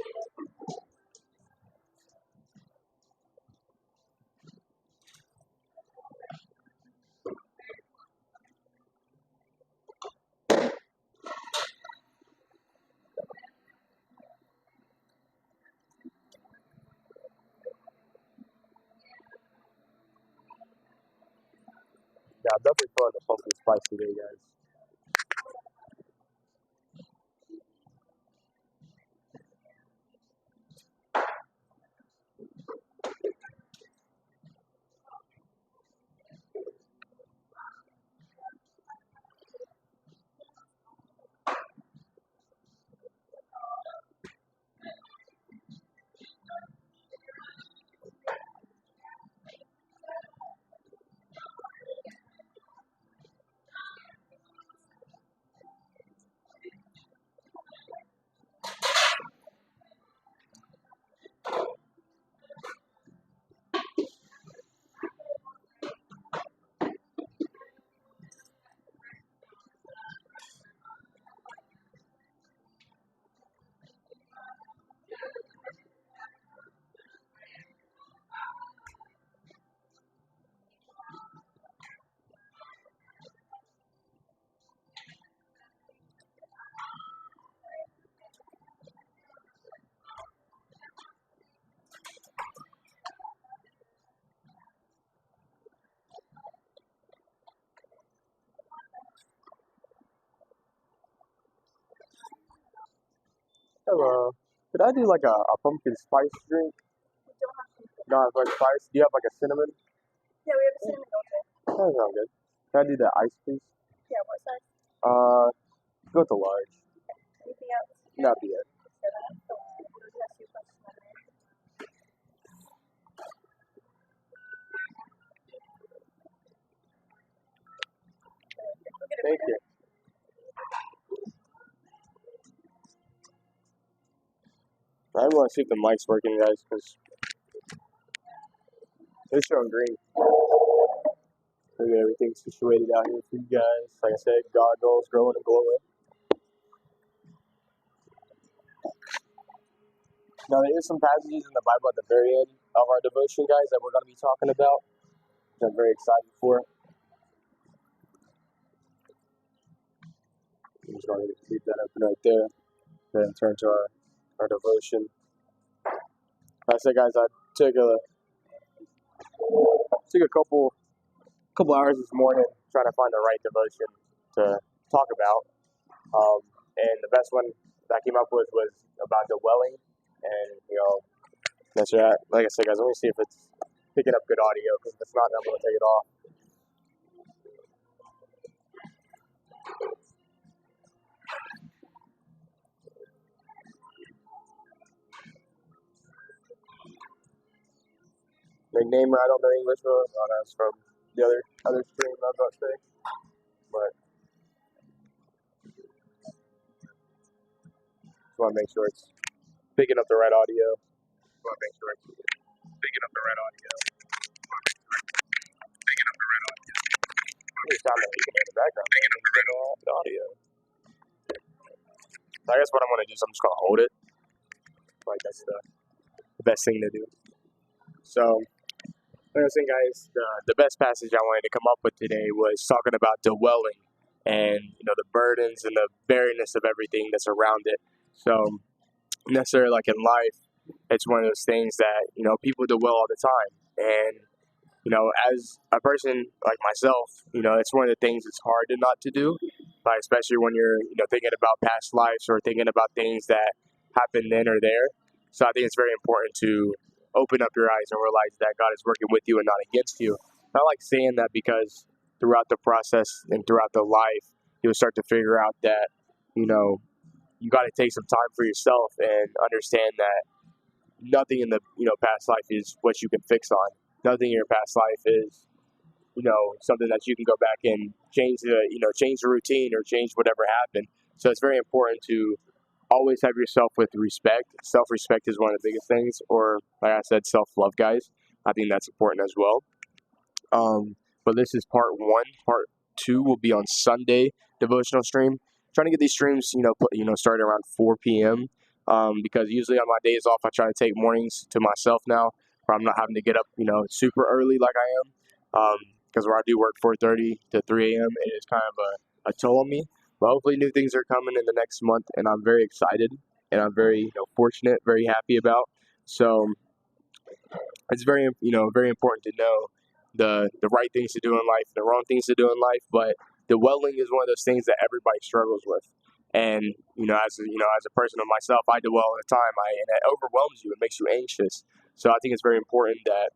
Yeah, I'm definitely feeling the pumpkin spice today, guys. Hello. Could I do like a pumpkin spice drink? No, it's like spice. Do you have like a cinnamon? Yeah, we have a cinnamon dolce. That sounds good. Can I do the ice, please? Yeah, what size? Go with the large. Anything else? Not the yet. Thank you. I want to see if the mic's working, guys, because it's showing green. Look at everything situated out here for you guys. Like I said, goggles growing and glowing. Now, there is some passages in the Bible at the very end of our devotion, guys, that we're going to be talking about, which I'm very excited for. I'm just going to leave that open right there. Then turn to our devotion. Like I said, guys, I took a couple hours this morning trying to find the right devotion to talk about. And the best one that I came up with was about dwelling. And, that's right. Like I said, guys, let me see if it's picking up good audio, because if it's not, I'm going to take it off. McNamer, I don't know English, but that's from the other stream I was about to say. But just want to make sure it's picking up the right audio. It's sound like in the background. The audio. So I guess what I'm going to do is I'm just going to hold it. Like, that's the best thing to do. So, like I was saying, guys, the best passage I wanted to come up with today was talking about dwelling and, the burdens and the barrenness of everything that's around it. So, necessarily, like in life, it's one of those things that, people dwell all the time. And, as a person like myself, it's one of the things that's hard to not to do, like, especially when you're, thinking about past lives or thinking about things that happened then or there. So I think it's very important to open up your eyes and realize that God is working with you and not against you. I like saying that because throughout the process and throughout the life, you'll start to figure out that, you got to take some time for yourself and understand that nothing in the, past life is what you can fix on. Nothing in your past life is, something that you can go back and change the routine or change whatever happened. So it's very important to always have yourself with respect. Self-respect is one of the biggest things, or like I said, self-love, guys. I think that's important as well. But this is part one. Part two will be on Sunday devotional stream. Trying to get these streams, started around 4 p.m. Because usually on my days off, I try to take mornings to myself now, where I'm not having to get up, super early like I am. Because where I do work 4:30 to 3 a.m., it is kind of a toll on me. But hopefully new things are coming in the next month, and I'm very excited, and I'm very, fortunate, very happy about. So it's very, very important to know the right things to do in life, the wrong things to do in life. But dwelling is one of those things that everybody struggles with. And as a person of myself, I dwell all the time. And it overwhelms you. It makes you anxious. So I think it's very important that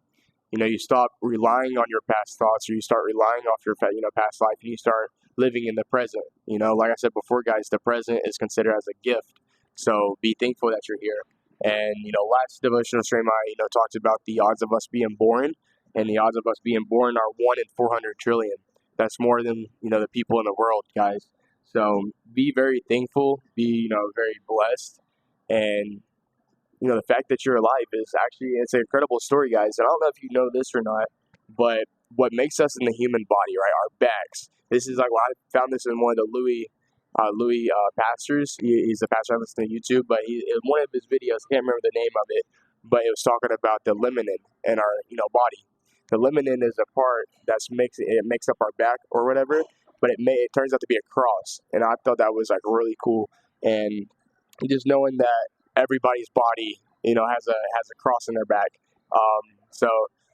you stop relying on your past thoughts, or you start relying off your past life, and you start living in the present. Like I said before, guys, the present is considered as a gift. So be thankful that you're here. And last devotional stream, I talked about the odds of us being born, and the odds of us being born are 1 in 400 trillion. That's more than the people in the world, guys. So be very thankful, be very blessed, and the fact that you're alive it's an incredible story, guys. And I don't know if you know this or not, but what makes us in the human body, right, our backs. This is like, I found this in one of the Louis pastors. He's a pastor I listen to YouTube, but in one of his videos, I can't remember the name of it, but it was talking about the liminin in our body. The liminin is a part that makes up our back or whatever, but it turns out to be a cross, and I thought that was like really cool. And just knowing that everybody's body, has a cross in their back. So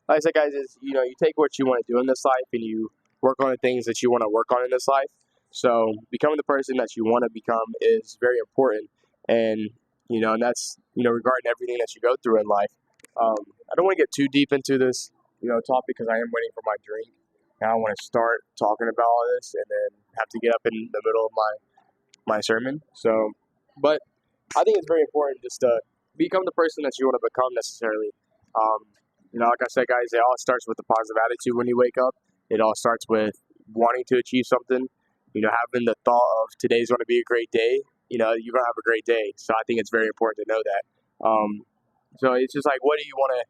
like I said, guys, is you take what you want to do in this life, and you work on the things that you want to work on in this life. So becoming the person that you want to become is very important, and and that's regarding everything that you go through in life. I don't want to get too deep into this topic, because I am waiting for my drink, and I want to start talking about all this, and then have to get up in the middle of my sermon. So, but I think it's very important just to become the person that you want to become necessarily. Like I said, guys, it all starts with a positive attitude when you wake up. It all starts with wanting to achieve something. Having the thought of today's going to be a great day. You're going to have a great day. So I think it's very important to know that. So it's just like, what do you want to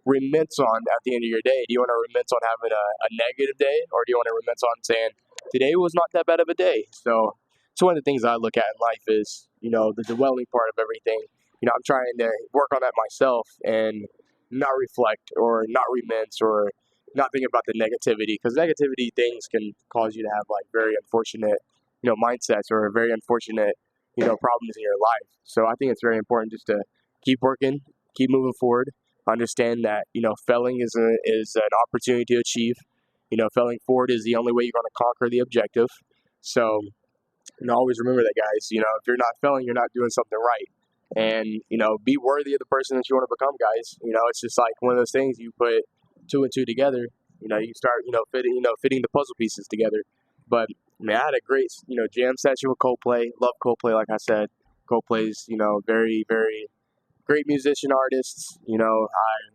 remit on at the end of your day? Do you want to remit on having a negative day, or do you want to remit on saying today was not that bad of a day? So it's one of the things I look at in life is, the dwelling part of everything. I'm trying to work on that myself and not reflect or not remince or not think about the negativity, because negativity things can cause you to have like very unfortunate, mindsets or very unfortunate, problems in your life. So I think it's very important just to keep working, keep moving forward, understand that, failing is an opportunity to achieve. Failing forward is the only way you're going to conquer the objective. So, always remember that, guys. If you're not failing, you're not doing something right. And, be worthy of the person that you want to become, guys. It's just like one of those things, you put two and two together, you start, fitting the puzzle pieces together. But, man, I had a great, jam session with Coldplay. Love Coldplay, like I said. Coldplay's, very, very great musician artists. I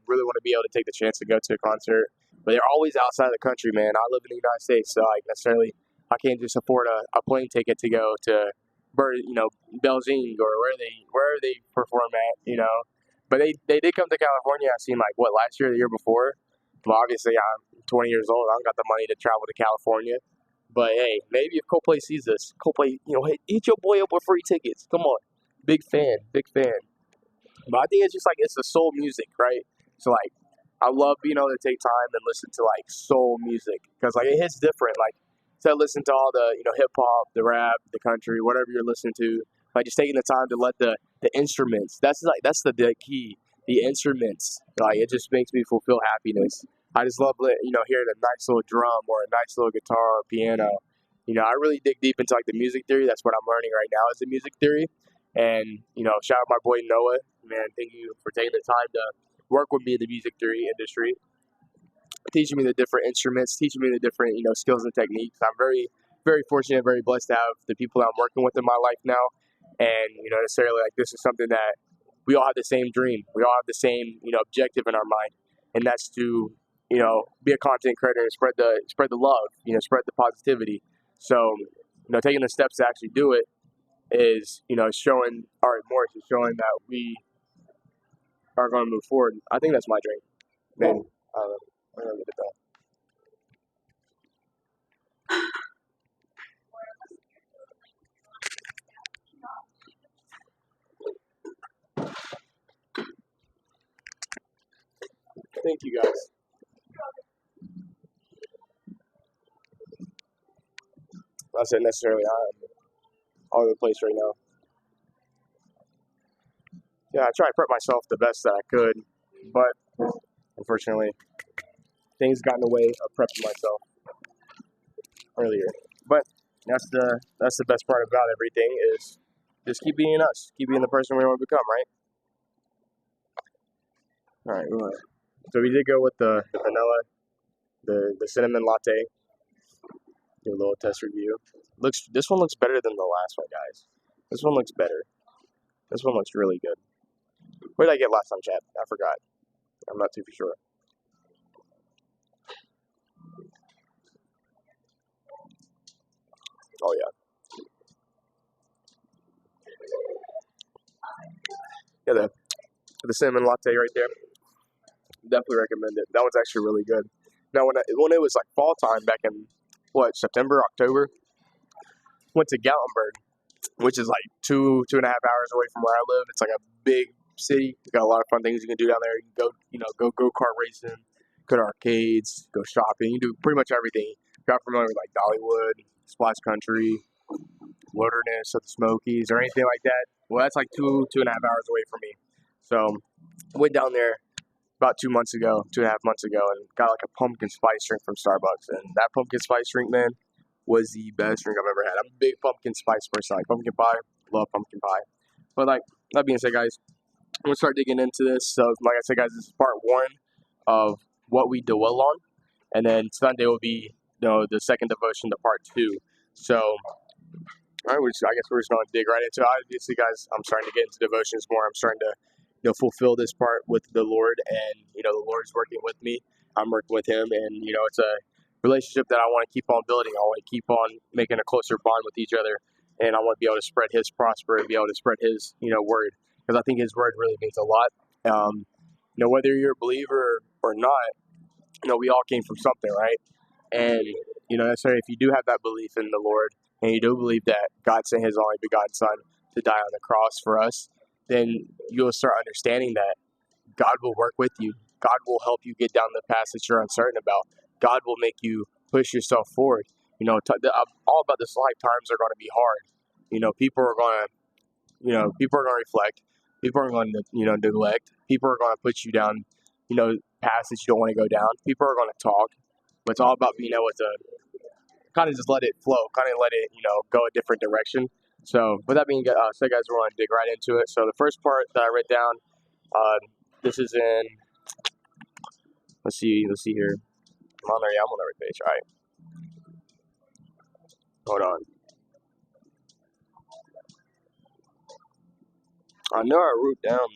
really want to be able to take the chance to go to a concert. But they're always outside of the country, man. I live in the United States, so I can't just afford a plane ticket to go to Beijing or wherever they perform at, But they did come to California. I seen last year, or the year before. Well, obviously I'm 20 years old. I don't got the money to travel to California. But hey, maybe if Coldplay sees this, Coldplay, hey, hit your boy up with free tickets. Come on, big fan. But I think it's just it's the soul music, right? So I love being able to take time and listen to soul music, because it hits different. Instead of listening to all the hip hop, the rap, the country, whatever you're listening to, just taking the time to let the instruments. That's the key. The instruments, it just makes me fulfill happiness. I just love hearing a nice little drum or a nice little guitar or piano. I really dig deep into the music theory. That's what I'm learning right now, is the music theory. And shout out my boy Noah, man. Thank you for taking the time to work with me in the music theory industry, teaching me the different instruments, teaching me the different skills and techniques. I'm very, very fortunate, very blessed to have the people that I'm working with in my life now. And necessarily this is something that we all have the same dream. We all have the same objective in our mind, and that's to be a content creator and spread the love, spread the positivity. So taking the steps to actually do it is showing our remorse, is showing that we are going to move forward. I think that's my dream. Man, I'm gonna get it done. Thank you, guys. I said necessarily I'm all over the place right now. Yeah, I tried to prep myself the best that I could, but unfortunately, things got in the way of prepping myself earlier. But that's the best part about everything, is just keep being us, keep being the person we want to become, right? All right. So we did go with the vanilla, the cinnamon latte. Do a little test review. This one looks better than the last one, guys. This one looks better. This one looks really good. What did I get last time, chat? I forgot. I'm not too sure. Oh yeah. Yeah, the cinnamon latte right there. Definitely recommend it. That one's actually really good. Now, when it was fall time back in September, October, went to Gatlinburg, which is 2.5 hours away from where I live. It's a big city. You got a lot of fun things you can do down there. You can go kart racing, go to arcades, go shopping. You can do pretty much everything. Got familiar with Dollywood, Splash Country, Wilderness of the Smokies, or anything like that. Well, that's 2.5 hours away from me. So went down there about 2.5 months ago, and got a pumpkin spice drink from Starbucks. And that pumpkin spice drink, man, was the best drink I've ever had. I'm a big pumpkin spice person. Pumpkin pie, love pumpkin pie. But that being said, guys, I'm gonna start digging into this. So like I said, guys, this is part 1 of what we dwell on, and then Sunday will be the second devotion to part 2. So all right, I guess we're just gonna dig right into it. Obviously, guys, I'm starting to get into devotions more. I'm starting to fulfill this part with the Lord, and the Lord's working with me. I'm working with Him, and it's a relationship that I want to keep on building. I want to keep on making a closer bond with each other, and I want to be able to spread His prosperity, be able to spread His word, because I think His word really means a lot. Whether you're a believer or not, we all came from something, right? And necessarily, if you do have that belief in the Lord, and you do believe that God sent His only begotten Son to die on the cross for us, then you'll start understanding that God will work with you. God will help you get down the path that you're uncertain about. God will make you push yourself forward. All about this life, times are going to be hard. People are going to, people are going to reflect. People are going to, neglect. People are going to put you down, paths that you don't want to go down. People are going to talk. But it's all about being able to kind of just let it flow, kind of let it, go a different direction. So with that being said, guys, we're going to dig right into it. So the first part that I wrote down, this is in, let's see here. I'm on the right page. All right. Hold on. I know I wrote down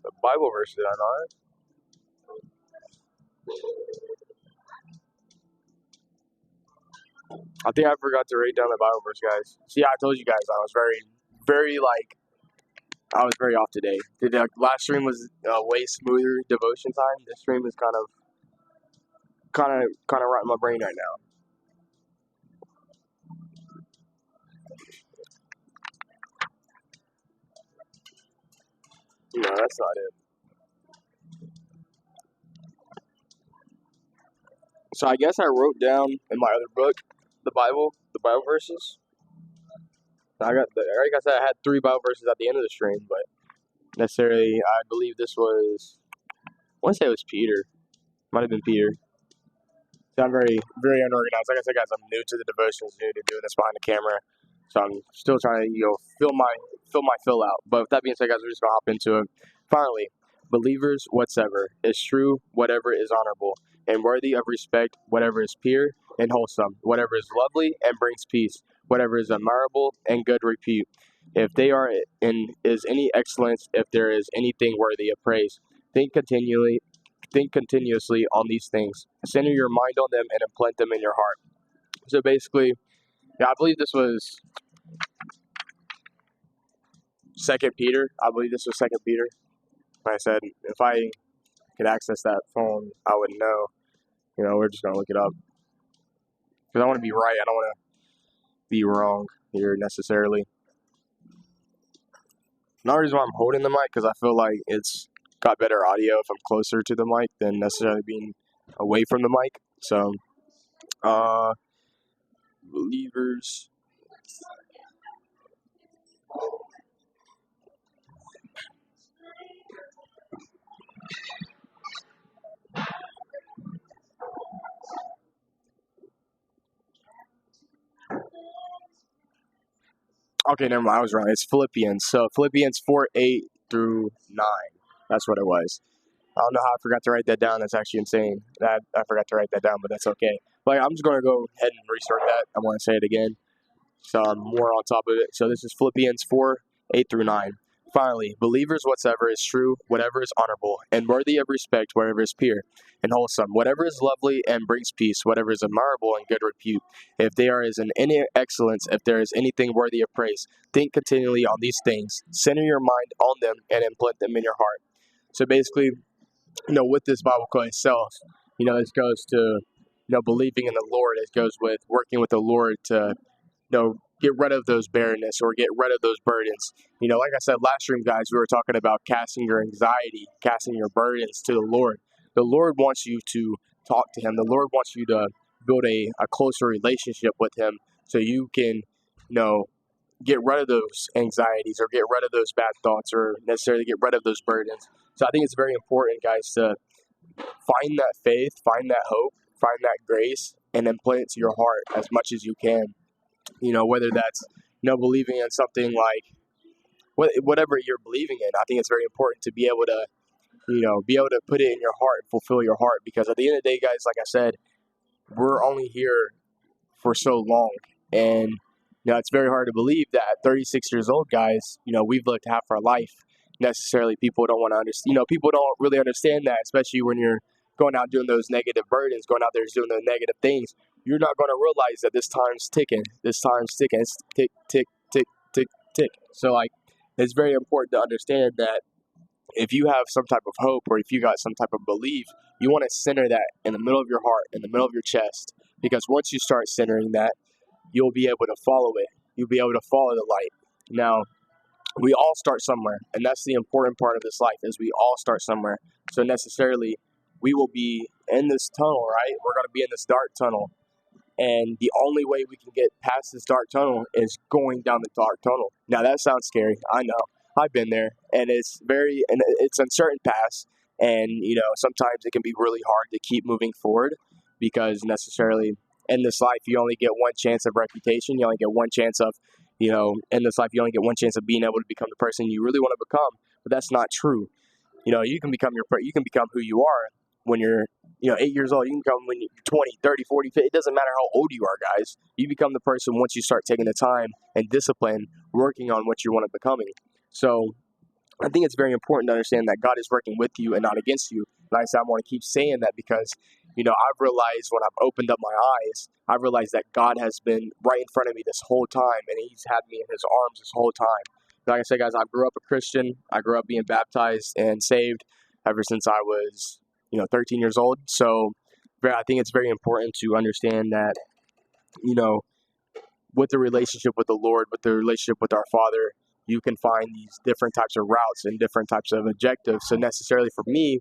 the Bible verse, did I not? I think I forgot to write down the Bible verse, guys. See, I told you guys I was very off today. The last stream was way smoother devotion time. This stream is kind of right in my brain right now. No, that's not it. So I guess I wrote down in my other book the Bible verses. Like I said, I had 3 Bible verses at the end of the stream, but necessarily, I believe this was, I want to say it was Peter. Might have been Peter. So I'm very unorganized. Like I said, guys, I'm new to the devotions, new to doing this behind the camera. So I'm still trying to, fill out. But with that being said, guys, we're just going to hop into it. Finally, believers, whatsoever is true, whatever is honorable, and worthy of respect, whatever is pure and wholesome, whatever is lovely and brings peace, whatever is admirable and good repute. If they are is any excellence, if there is anything worthy of praise, think continuously on these things. Center your mind on them and implant them in your heart. So basically, I believe this was 2 Peter. I believe this was 2 Peter. Like I said, if I could access that phone, I would know. We're just going to look it up. Because I want to be right. I don't want to be wrong here necessarily. Not the reason why I'm holding the mic, because I feel like it's got better audio if I'm closer to the mic than necessarily being away from the mic. So, believers. Okay, never mind. I was wrong. It's Philippians. So Philippians 4:8 through 9. That's what it was. I don't know how I forgot to write that down. That's actually insane. I forgot to write that down, but that's okay. But I'm just going to go ahead and restart that. I want to say it again, so I'm more on top of it. So this is Philippians 4:8 through 9. Finally, believers, whatsoever is true, whatever is honorable, and worthy of respect, whatever is pure and wholesome, whatever is lovely and brings peace, whatever is admirable and good repute, if there is in any excellence, if there is anything worthy of praise, think continually on these things. Center your mind on them and implant them in your heart. So basically, with this Bible quote itself, this goes to, believing in the Lord. It goes with working with the Lord to, get rid of those barrenness or get rid of those burdens. Like I said last stream, guys, we were talking about casting your anxiety, casting your burdens to the Lord. The Lord wants you to talk to Him. The Lord wants you to build a closer relationship with Him so you can, get rid of those anxieties or get rid of those bad thoughts or necessarily get rid of those burdens. So I think it's very important, guys, to find that faith, find that hope, find that grace, and then put it to your heart as much as you can. Whether that's, believing in something like whatever you're believing in. I think it's very important to be able to, put it in your heart and fulfill your heart. Because at the end of the day, guys, like I said, we're only here for so long. And, it's very hard to believe that at 36 years old, guys, we've lived half our life. Necessarily, people don't want to understand, people don't really understand that, especially when you're going out doing those negative burdens, going out there doing those negative things. You're not going to realize that this time's ticking. It's tick, tick, tick, tick, tick. So, it's very important to understand that if you have some type of hope or if you got some type of belief, you want to center that in the middle of your heart, in the middle of your chest. Because once you start centering that, you'll be able to follow it. You'll be able to follow the light. Now, we all start somewhere, and that's the important part of this life is we all start somewhere. So necessarily, we will be in this tunnel, right? We're going to be in this dark tunnel, and the only way we can get past this dark tunnel is going down the dark tunnel. Now that sounds scary. I know. I've been there, and it's uncertain paths, and sometimes it can be really hard to keep moving forward because necessarily in this life you only get one chance of reputation. You only get one chance of in this life you only get one chance of being able to become the person you really want to become. But that's not true. You can become you can become who you are when you're 8 years old. You can become when you're 20, 30, 40, 50. It doesn't matter how old you are, guys. You become the person once you start taking the time and discipline working on what you want to becoming. So I think it's very important to understand that God is working with you and not against you. And I want to keep saying that because, I've realized when I've opened up my eyes, I've realized that God has been right in front of me this whole time, and He's had me in His arms this whole time. Like I said, guys, I grew up a Christian. I grew up being baptized and saved ever since I was, 13 years old. So I think it's very important to understand that, with the relationship with the Lord, with the relationship with our Father, you can find these different types of routes and different types of objectives. So necessarily for me,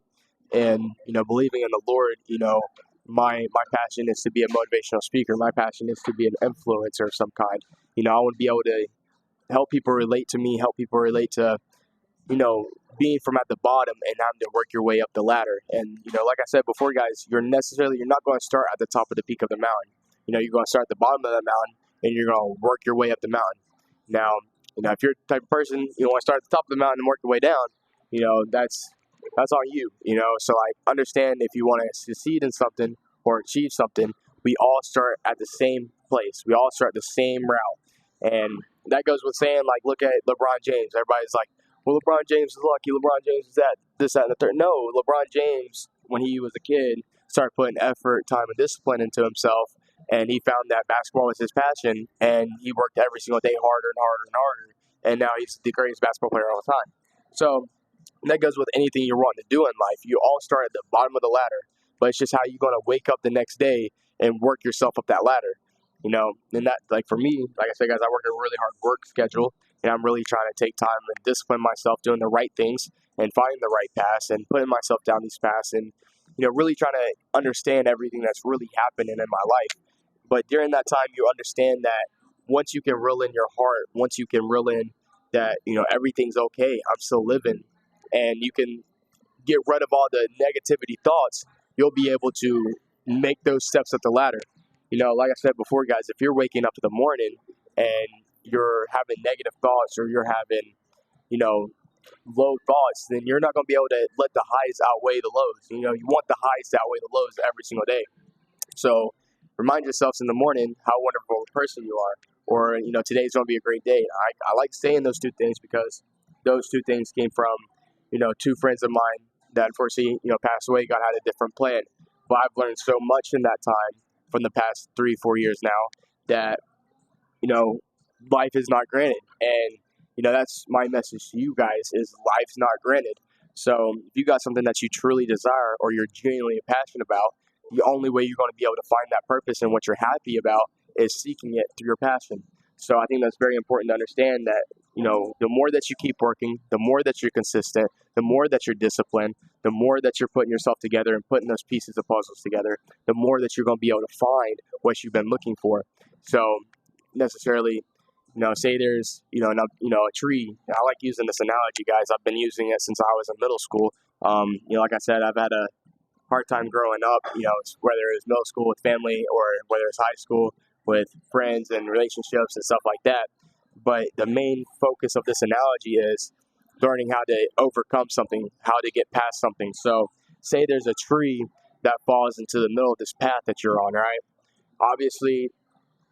and believing in the Lord, my passion is to be a motivational speaker. My passion is to be an influencer of some kind. I want to be able to help people relate to me, help people relate to, being from at the bottom and having to work your way up the ladder. And, like I said before, guys, you're not going to start at the top of the peak of the mountain. You're going to start at the bottom of the mountain and you're going to work your way up the mountain. Now, if you're the type of person, you want to start at the top of the mountain and work your way down, that's on you, So I understand if you want to succeed in something or achieve something, we all start at the same place. We all start the same route. And that goes with saying, like, look at LeBron James. Everybody's like, well, LeBron James is lucky. LeBron James is that, this, that, and the third. No, LeBron James, when he was a kid, started putting effort, time, and discipline into himself, and he found that basketball was his passion, and he worked every single day harder and harder and harder, and now he's the greatest basketball player of all time. So that goes with anything you're wanting to do in life. You all start at the bottom of the ladder, but it's just how you're going to wake up the next day and work yourself up that ladder. And that, like for me, like I said, guys, I work a really hard work schedule, and I'm really trying to take time and discipline myself, doing the right things and finding the right paths and putting myself down these paths and, really trying to understand everything that's really happening in my life. But during that time, you understand that once you can reel in your heart, once you can reel in that, everything's okay, I'm still living, and you can get rid of all the negativity thoughts, you'll be able to make those steps up the ladder. Like I said before, guys, if you're waking up in the morning and you're having negative thoughts or you're having, low thoughts, then you're not going to be able to let the highs outweigh the lows. You want the highs to outweigh the lows every single day. So remind yourselves in the morning how wonderful a person you are, or, today's going to be a great day. I like saying those two things because those two things came from, two friends of mine that unfortunately, passed away. God had a different plan. But I've learned so much in that time from the past 3-4 years now that, life is not granted. And, that's my message to you guys is life's not granted. So if you got something that you truly desire or you're genuinely passionate about, the only way you're going to be able to find that purpose and what you're happy about is seeking it through your passion. So I think that's very important to understand that, the more that you keep working, the more that you're consistent, the more that you're disciplined, the more that you're putting yourself together and putting those pieces of puzzles together, the more that you're going to be able to find what you've been looking for. So necessarily, say there's, a tree. I like using this analogy, guys. I've been using it since I was in middle school. Like I said, I've had a hard time growing up, whether it was middle school with family or whether it's high school with friends and relationships and stuff like that. But the main focus of this analogy is learning how to overcome something, how to get past something. So say there's a tree that falls into the middle of this path that you're on, right? Obviously,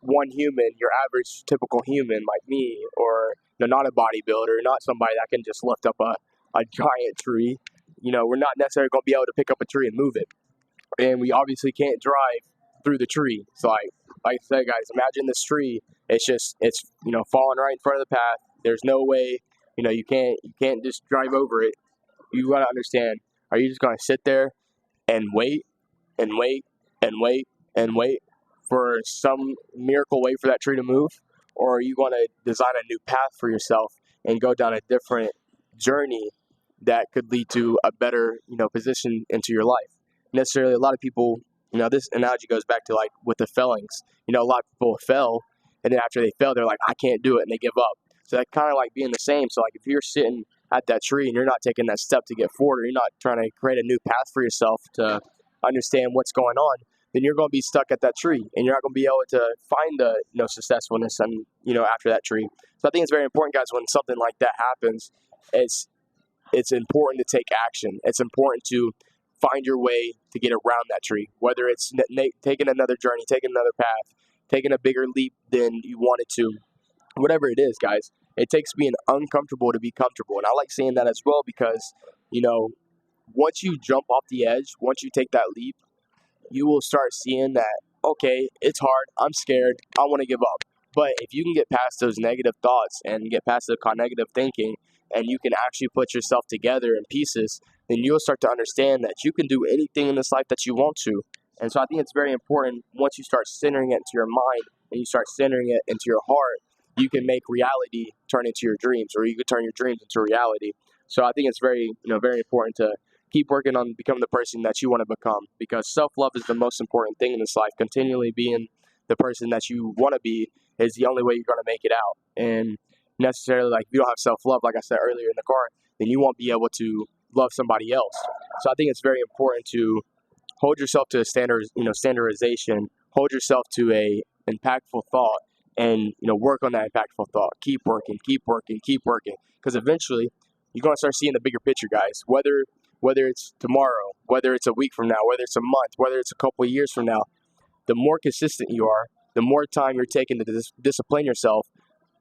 one human, your average typical human like me, or not a bodybuilder, not somebody that can just lift up a giant tree, we're not necessarily going to be able to pick up a tree and move it. And we obviously can't drive through the tree. So like I said, guys, imagine this tree. It's falling right in front of the path. There's no way, you can't just drive over it. You got to understand, are you just going to sit there and wait and wait and wait and wait for some miracle way for that tree to move? Or are you going to design a new path for yourself and go down a different journey that could lead to a better, position into your life. Necessarily, a lot of people, this analogy goes back to like with the failings. A lot of people fail, and then after they fail, they're like, I can't do it, and they give up. So that kind of like being the same. So like if you're sitting at that tree and you're not taking that step to get forward, or you're not trying to create a new path for yourself to understand what's going on, then you're going to be stuck at that tree, and you're not going to be able to find the successfulness and after that tree. So I think it's very important, guys, when something like that happens, it's important to take action. It's important to find your way to get around that tree, whether it's taking another journey, taking another path, taking a bigger leap than you wanted to. Whatever it is, guys, it takes being uncomfortable to be comfortable. And I like saying that as well because, once you jump off the edge, once you take that leap, you will start seeing that, okay, it's hard, I'm scared, I want to give up. But if you can get past those negative thoughts and get past the negative thinking, and you can actually put yourself together in pieces, then you'll start to understand that you can do anything in this life that you want to. And so I think it's very important once you start centering it into your mind and you start centering it into your heart, you can make reality turn into your dreams, or you can turn your dreams into reality. So I think it's very, very important to keep working on becoming the person that you want to become, because self-love is the most important thing in this life. Continually being the person that you want to be is the only way you're going to make it out. And necessarily, like, if you don't have self-love, like I said earlier in the car, then you won't be able to love somebody else. So I think it's very important to hold yourself to a standardization, hold yourself to a impactful thought, and work on that impactful thought. Keep working, because eventually you're going to start seeing the bigger picture, guys. Whether it's tomorrow, whether it's a week from now, whether it's a month, whether it's a couple of years from now, the more consistent you are, the more time you're taking to discipline yourself,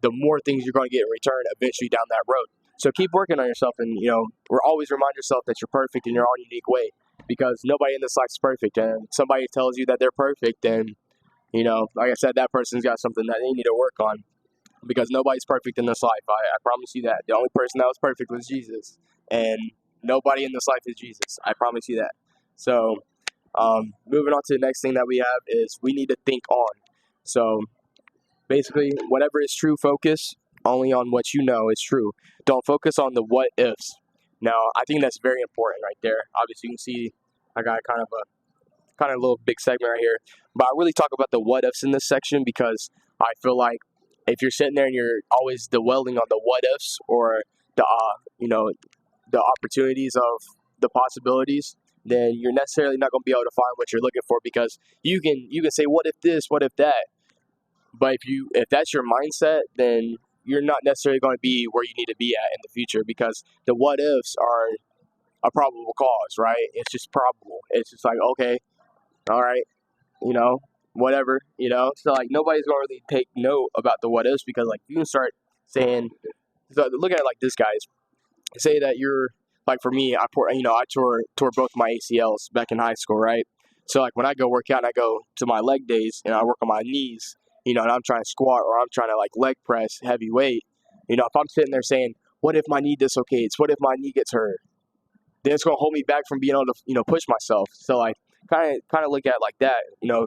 the more things you're going to get in return eventually down that road. So keep working on yourself, and always remind yourself that you're perfect in your own unique way, because nobody in this life is perfect. And if somebody tells you that they're perfect, then like I said, that person's got something that they need to work on, because nobody's perfect in this life. I promise you that. The only person that was perfect was Jesus, and nobody in this life is Jesus. I promise you that. So moving on to the next thing that we have is we need to think on. So basically, whatever is true, focus only on what you know is true. Don't focus on the what ifs. Now, I think that's very important right there. Obviously, you can see I got kind of a little big segment right here, but I really talk about the what ifs in this section, because I feel like if you're sitting there and you're always dwelling on the what ifs, or the the opportunities of the possibilities, then you're necessarily not going to be able to find what you're looking for, because you can say, what if this, what if that? But if that's your mindset, then you're not necessarily going to be where you need to be at in the future, because the what ifs are a probable cause, right? It's just probable. It's just like, okay, all right, whatever, So like nobody's going to really take note about the what ifs, because like you can start saying, so look at it like this, guys. Say that you're, like for me, I tore both my ACLs back in high school, right? So like when I go work out and I go to my leg days and I work on my knees, and I'm trying to squat, or I'm trying to like leg press heavy weight, if I'm sitting there saying, what if my knee dislocates? What if my knee gets hurt? Then it's going to hold me back from being able to, push myself. So like kind of look at it like that,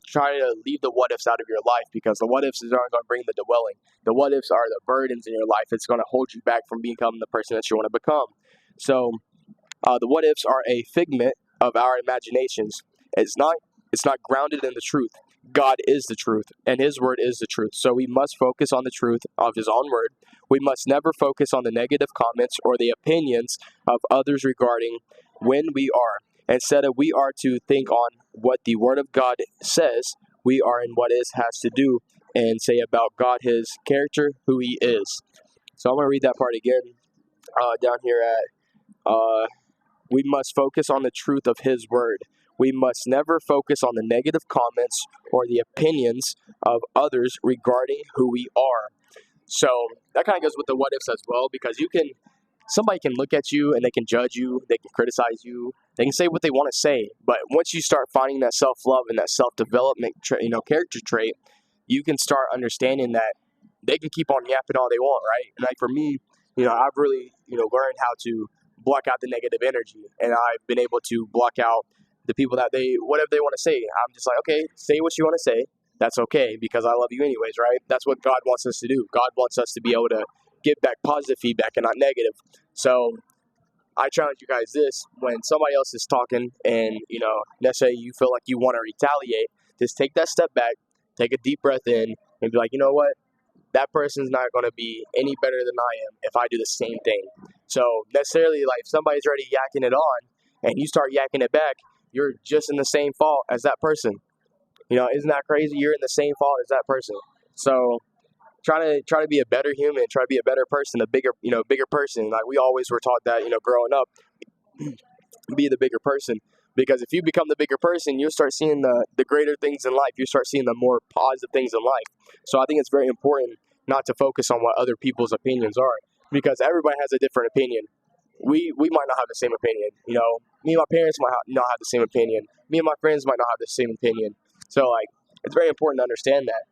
try to leave the what ifs out of your life, because the what ifs aren't going to bring the dwelling. The what ifs are the burdens in your life. It's going to hold you back from becoming the person that you want to become. So the what ifs are a figment of our imaginations. It's not grounded in the truth. God is the truth, and His word is the truth. So we must focus on the truth of His own word. We must never focus on the negative comments or the opinions of others regarding when we are. Instead of we are to think on what the word of God says, we are in what it has to do and say about God, His character, who He is. So I'm going to read that part again down here at, we must focus on the truth of His word. We must never focus on the negative comments or the opinions of others regarding who we are. So that kind of goes with the what ifs as well, because somebody can look at you and they can judge you, they can criticize you, they can say what they want to say. But once you start finding that self-love and that self-development, character trait, you can start understanding that they can keep on yapping all they want, right? And like for me, I've really, learned how to block out the negative energy, and I've been able to block out the people that whatever they want to say. I'm just like, okay, say what you want to say. That's okay, because I love you anyways, right? That's what God wants us to do. God wants us to be able to give back positive feedback and not negative. So I challenge you guys this: when somebody else is talking and necessarily you feel like you want to retaliate, just take that step back, take a deep breath in, and be like, you know what? That person's not going to be any better than I am if I do the same thing. So necessarily, like if somebody's already yakking it on and you start yakking it back, you're just in the same fault as that person. Isn't that crazy? You're in the same fault as that person. So try to be a better human, try to be a better person, a bigger person. Like we always were taught that, growing up, be the bigger person. Because if you become the bigger person, you'll start seeing the greater things in life. You start seeing the more positive things in life. So I think it's very important not to focus on what other people's opinions are, because everybody has a different opinion. We might not have the same opinion. Me and my parents might not have the same opinion. Me and my friends might not have the same opinion. So like, it's very important to understand that,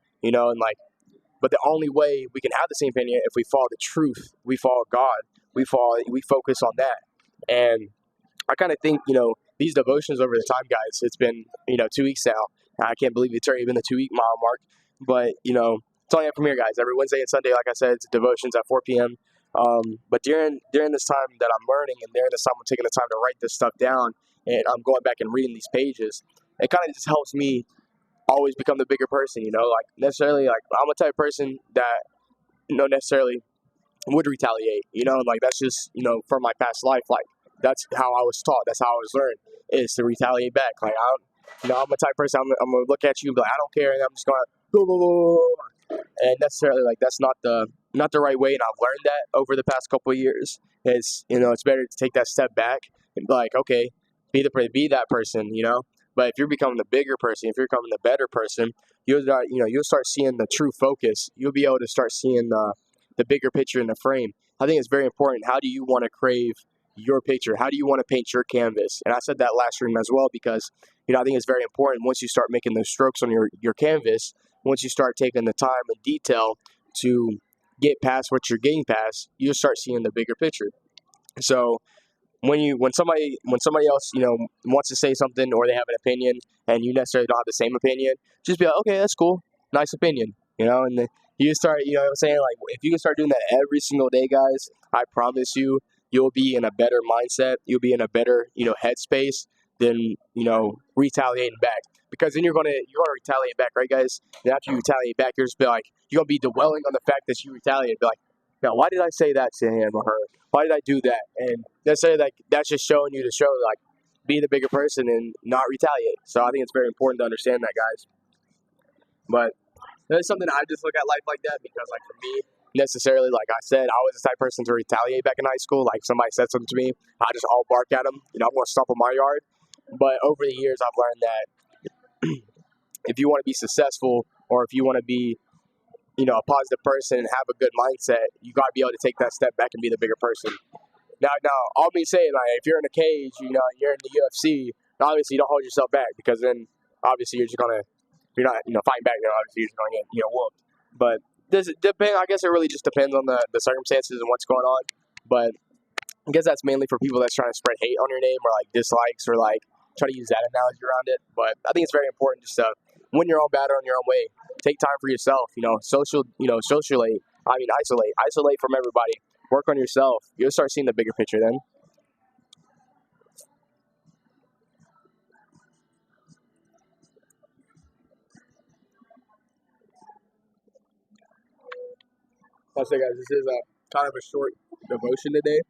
but the only way we can have the same opinion if we follow the truth, we follow God, we focus on that. And I kind of think, these devotions over the time, guys, it's been, 2 weeks now. I can't believe it's already been the 2-week mile mark. But, it's only up from here, guys. Every Wednesday and Sunday, like I said, it's devotions at 4 p.m. But during this time that I'm learning and during this time I'm taking the time to write this stuff down and I'm going back and reading these pages, it kind of just helps me always become the bigger person, like necessarily, like I'm a type of person that, necessarily would retaliate, like that's just, from my past life, like that's how I was taught, that's how I was learned, is to retaliate back. Like I'm a type of person, I'm gonna look at you and be like, I don't care, and I'm just gonna go. And necessarily, like that's not the right way, and I've learned that over the past couple of years. It's it's better to take that step back and be like, okay, be that person, But if you're becoming the bigger person, if you're becoming the better person, you'll start seeing the true focus. You'll be able to start seeing the bigger picture in the frame. I think it's very important. How do you want to crave your picture? How do you want to paint your canvas? And I said that last stream as well, because I think it's very important. Once you start making those strokes on your canvas, once you start taking the time and detail to get past what you're getting past, you'll start seeing the bigger picture. So when somebody else wants to say something or they have an opinion and you necessarily don't have the same opinion, just be like, okay, that's cool, nice opinion, and then you start, what I'm saying, like if you can start doing that every single day, guys, I promise you'll be in a better mindset, you'll be in a better headspace than retaliating back. Because then you're gonna retaliate back, right, guys? And after you retaliate back, you're gonna be dwelling on the fact that you retaliated. Be like, now, why did I say that to him or her? Why did I do that? And that's just showing you to show, like, be the bigger person and not retaliate. So I think it's very important to understand that, guys. But that's something I just look at life like that, because, like, for me, necessarily, like I said, I was the type of person to retaliate back in high school. Like, somebody said something to me, I just all bark at them. I'm going to stomp on my yard. But over the years, I've learned that if you want to be successful, or if you want to be a positive person and have a good mindset, you got to be able to take that step back and be the bigger person. Now, all me saying, like, if you're in a cage, you're in the UFC, obviously you don't hold yourself back, because then obviously you're not fighting back, then obviously you're just going to get whooped. But I guess it really just depends on the circumstances and what's going on. But I guess that's mainly for people that's trying to spread hate on your name, or like dislikes, or like try to use that analogy around it. But I think it's very important just to win your own battle in your own way. Take time for yourself, isolate from everybody. Work on yourself. You'll start seeing the bigger picture then. I'll say, guys, this is kind of a short devotion today.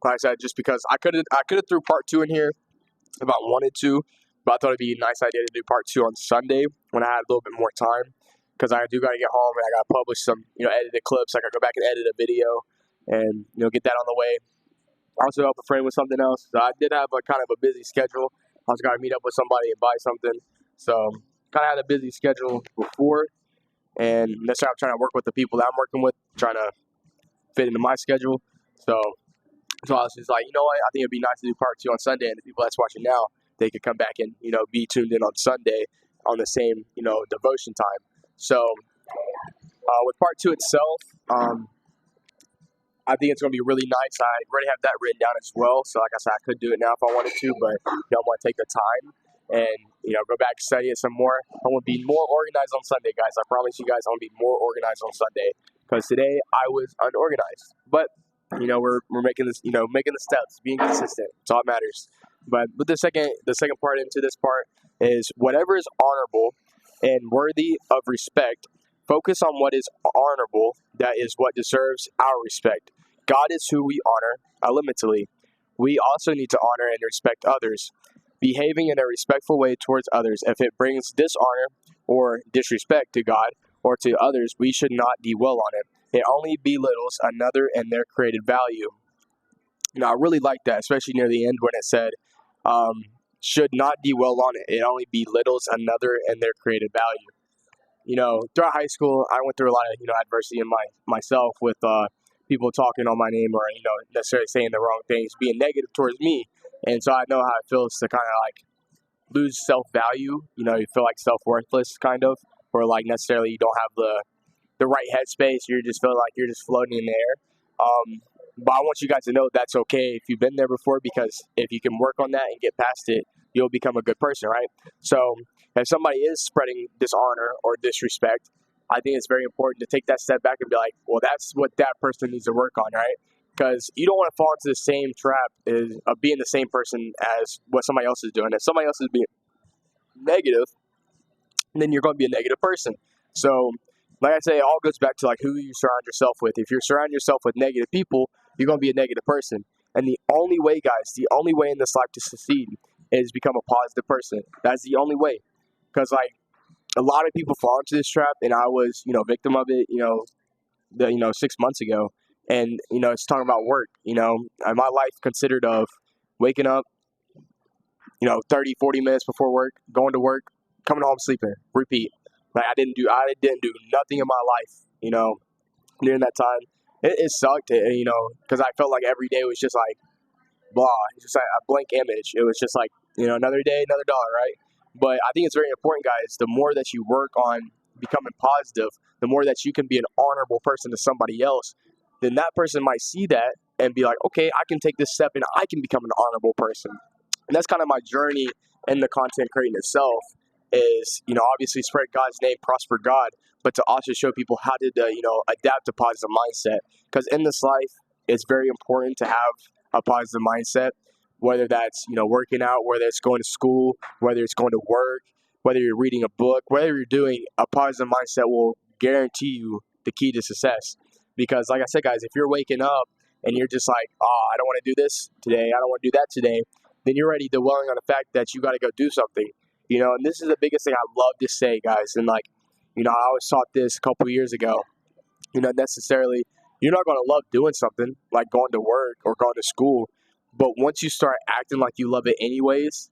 Like I said, just because I could have threw part 2 in here if I wanted to, but I thought it'd be a nice idea to do part 2 on Sunday when I had a little bit more time, because I do got to get home and I got to publish some edited clips. I got to go back and edit a video and get that on the way. I also help a friend with something else. So I did have kind of a busy schedule. I was got to meet up with somebody and buy something. So kind of had a busy schedule before, and that's why I'm trying to work with the people that I'm working with, trying to fit into my schedule. So I was just like, you know what? I think it'd be nice to do part 2 on Sunday, and the people that's watching now, they could come back and be tuned in on Sunday on the same devotion time. So with part 2 itself, I think it's going to be really nice. I already have that written down as well. So like I said, I could do it now if I wanted to, but I want to take the time and go back and study it some more. I want to be more organized on Sunday, guys. I promise you guys, I want to be more organized on Sunday, because today I was unorganized. But we're making this, making the steps, being consistent. It's all that matters. But with the second part into this part is whatever is honorable and worthy of respect. Focus on what is honorable. That is what deserves our respect. God is who we honor unlimitedly. We also need to honor and respect others, behaving in a respectful way towards others. If it brings dishonor or disrespect to God or to others, we should not dwell on it. It only belittles another and their created value. Now, I really like that, especially near the end when it said, should not dwell on it. It only belittles another and their created value. Throughout high school, I went through a lot of, adversity in myself with people talking on my name or, necessarily saying the wrong things, being negative towards me. And so I know how it feels to kind of like lose self-value. You feel like self-worthless kind of, or like necessarily you don't have the right headspace. You just feel like you're just floating in the air. But I want you guys to know that's okay if you've been there before, because if you can work on that and get past it, you'll become a good person, right? So if somebody is spreading dishonor or disrespect, I think it's very important to take that step back and be like, well, that's what that person needs to work on, right? Because you don't want to fall into the same trap of being the same person as what somebody else is doing. If somebody else is being negative, then you're going to be a negative person. So, like I say, it all goes back to like who you surround yourself with. If you're surrounding yourself with negative people, you're going to be a negative person. And the only way, guys, the only way in this life to succeed is become a positive person. That's the only way. Because like a lot of people fall into this trap, and I was, victim of it, 6 months ago. And, it's talking about work, and my life considered of waking up, 30, 40 minutes before work, going to work, coming home, sleeping, repeat. Like I didn't do nothing in my life, during that time. It sucked, because I felt like every day was just like, blah, it's just like a blank image. It was just like, another day, another dollar, right? But I think it's very important, guys, the more that you work on becoming positive, the more that you can be an honorable person to somebody else, then that person might see that and be like, okay, I can take this step and I can become an honorable person. And that's kind of my journey in the content creating itself is, obviously spread God's name, prosper God, but to also show people how to, adapt a positive mindset. Because in this life, it's very important to have a positive mindset, whether that's, working out, whether it's going to school, whether it's going to work, whether you're reading a book, whatever you're doing, a positive mindset will guarantee you the key to success. Because like I said, guys, if you're waking up and you're just like, I don't want to do this today, I don't want to do that today, then you're already dwelling on the fact that you got to go do something. And this is the biggest thing I love to say, guys. And like, I always taught this a couple of years ago. Necessarily, you're not going to love doing something like going to work or going to school. But once you start acting like you love it anyways,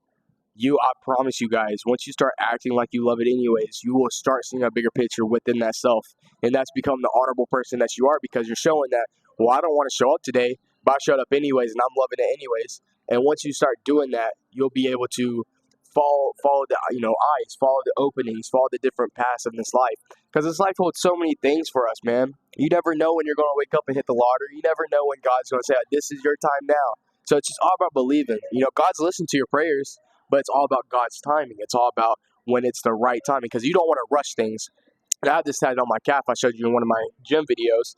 I promise you guys, once you start acting like you love it anyways, you will start seeing a bigger picture within that self. And that's become the honorable person that you are, because you're showing that, well, I don't want to show up today, but I showed up anyways and I'm loving it anyways. And once you start doing that, you'll be able to follow the eyes, follow the openings, follow the different paths of this life. Because this life holds so many things for us, man. You never know when you're going to wake up and hit the lottery. You never know when God's going to say, this is your time now. So it's just all about believing. God's listening to your prayers, but it's all about God's timing. It's all about when it's the right timing, because you don't want to rush things. And I have this tatted on my calf. I showed you in one of my gym videos.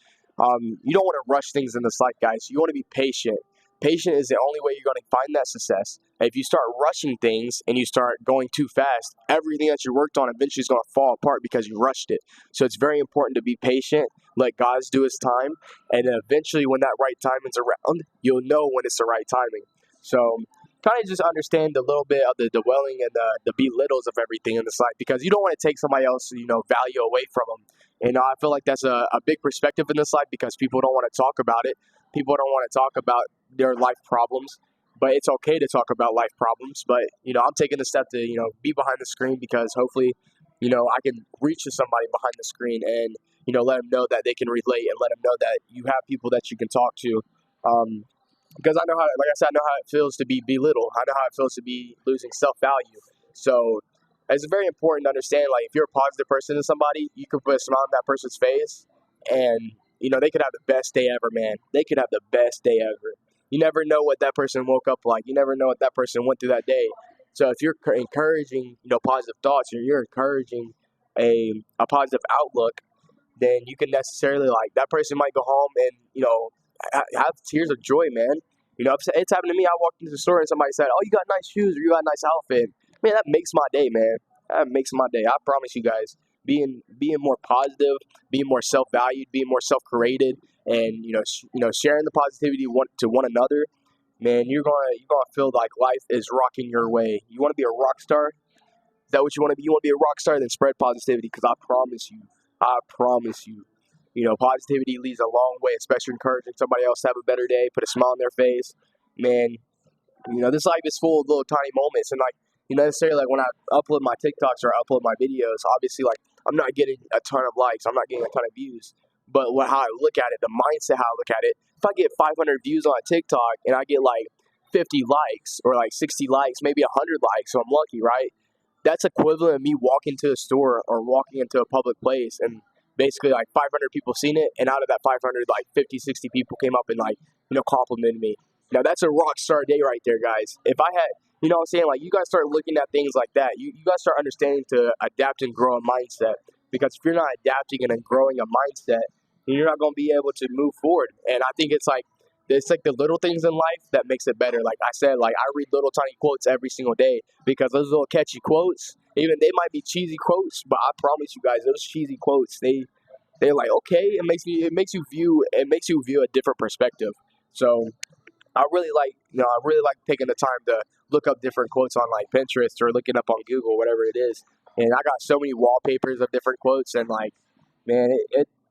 You don't want to rush things in this life, guys. You want to be patient. Patient is the only way you're going to find that success. If you start rushing things and you start going too fast, everything that you worked on eventually is going to fall apart because you rushed it. So it's very important to be patient, let God do his time, and then eventually when that right time is around, you'll know when it's the right timing. So kind of just understand a little bit of the dwelling and the belittles of everything in this life, because you don't want to take somebody else's value away from them. And I feel like that's a big perspective in this life, because people don't want to talk about it. People don't want to talk about their life problems, but it's okay to talk about life problems. But, I'm taking the step to, be behind the screen, because hopefully, I can reach to somebody behind the screen and, let them know that they can relate, and let them know that you have people that you can talk to. Because I know how, like I said, I know how it feels to be belittled. I know how it feels to be losing self-value. So it's very important to understand, like, if you're a positive person to somebody, you can put a smile on that person's face, and, they could have the best day ever, man. They could have the best day ever. You never know what that person woke up like. You never know what that person went through that day. So if you're encouraging, positive thoughts, or you're encouraging a positive outlook, then you can necessarily like that person might go home and have tears of joy, man. It's happened to me. I walked into the store and somebody said, "Oh, you got nice shoes or you got a nice outfit." Man, that makes my day, man. That makes my day. I promise you guys. Being more positive, being more self-valued, being more self-created, and sharing the positivity to one another, man, you're gonna feel like life is rocking your way. You want to be a rock star? Is that what you want to be? You want to be a rock star? Then spread positivity, because I promise you, positivity leads a long way, especially encouraging somebody else to have a better day, put a smile on their face. Man, this life is full of little tiny moments, and like, necessarily like when I upload my TikToks or I upload my videos, obviously like I'm not getting a ton of likes, I'm not getting a ton of views, but how I look at it, the mindset how I look at it, if I get 500 views on a TikTok and I get like 50 likes or like 60 likes, maybe 100 likes, so I'm lucky, right? That's equivalent of me walking to a store or walking into a public place and basically like 500 people seen it, and out of that 500, like 50, 60 people came up and like, complimented me. Now that's a rock star day right there, guys. If I had, what I'm saying, like you guys start looking at things like that, you guys start understanding to adapt and grow a mindset, because if you're not adapting and growing a mindset, then you're not going to be able to move forward. And I think it's like the little things in life that makes it better. Like I said, like I read little tiny quotes every single day, because those little catchy quotes, even they might be cheesy quotes, but I promise you guys, those cheesy quotes, they're like, okay, it makes you view a different perspective. So I really like taking the time to look up different quotes on like Pinterest or looking up on Google, whatever it is. And I got so many wallpapers of different quotes, and like, man,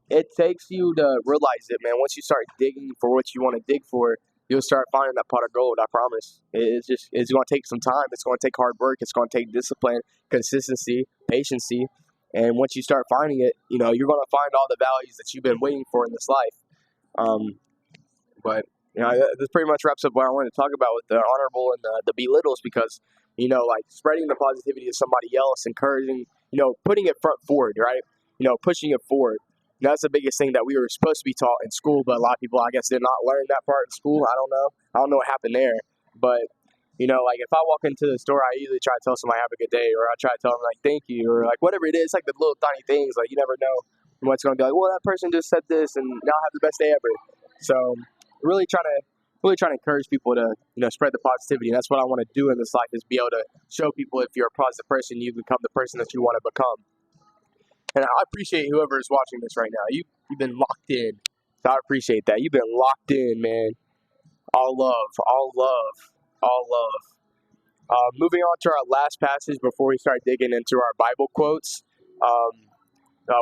it takes you to realize it, man. Once you start digging for what you want to dig for, you'll start finding that pot of gold. I promise. It's going to take some time. It's going to take hard work. It's going to take discipline, consistency, patience. And once you start finding it, you're going to find all the values that you've been waiting for in this life. But this pretty much wraps up what I wanted to talk about with the honorable and the belittles, because like spreading the positivity to somebody else, encouraging, putting it front forward, right? Pushing it forward. That's the biggest thing that we were supposed to be taught in school, but a lot of people, I guess, did not learn that part in school. I don't know what happened there. But like if I walk into the store, I usually try to tell somebody have a good day, or I try to tell them like thank you, or like whatever it is, like the little tiny things. Like you never know what's going to be like. Well, that person just said this, and now I have the best day ever. So really trying to encourage people to spread the positivity, and that's what I want to do in this life, is be able to show people if you're a positive person, you become the person that you want to become. And I appreciate whoever is watching this right now. You've been locked in, so I appreciate that. You've been locked in, man. All love, all love, all love. Moving on to our last passage before we start digging into our Bible quotes.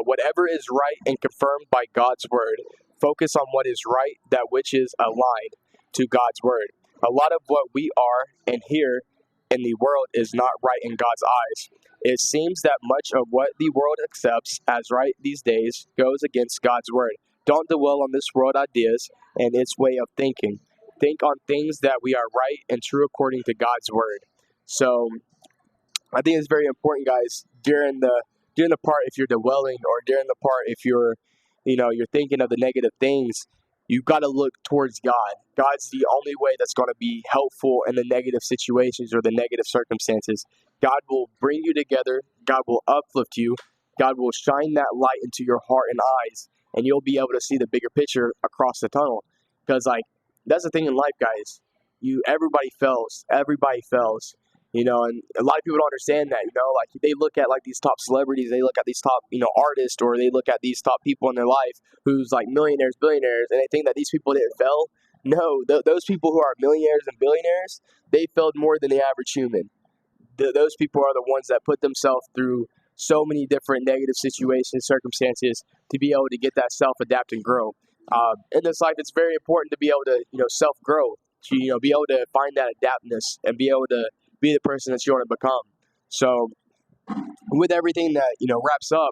Whatever is right and confirmed by God's word. Focus on what is right, that which is aligned to God's word. A lot of what we are and hear in the world is not right in God's eyes. It seems that much of what the world accepts as right these days goes against God's word. Don't dwell on this world ideas and its way of thinking. Think on things that we are right and true according to God's word. So I think it's very important, guys, during the part if you're dwelling, or during the part if you're thinking of the negative things, you got to look towards God. God's the only way that's going to be helpful in the negative situations or the negative circumstances. God will bring you together. God will uplift you. God will shine that light into your heart and eyes, and you'll be able to see the bigger picture across the tunnel. Because like that's the thing in life, guys. Everybody fails. Everybody fails. And a lot of people don't understand that, like they look at like these top celebrities, they look at these top, artists, or they look at these top people in their life who's like millionaires, billionaires, and they think that these people didn't fail. No, those people who are millionaires and billionaires, they failed more than the average human. Those people are the ones that put themselves through so many different negative situations, circumstances, to be able to get that self-adapt and grow. In this life, it's very important to be able to, self-grow, to, be able to find that adaptness and be able to be the person that you want to become. So with everything that, wraps up,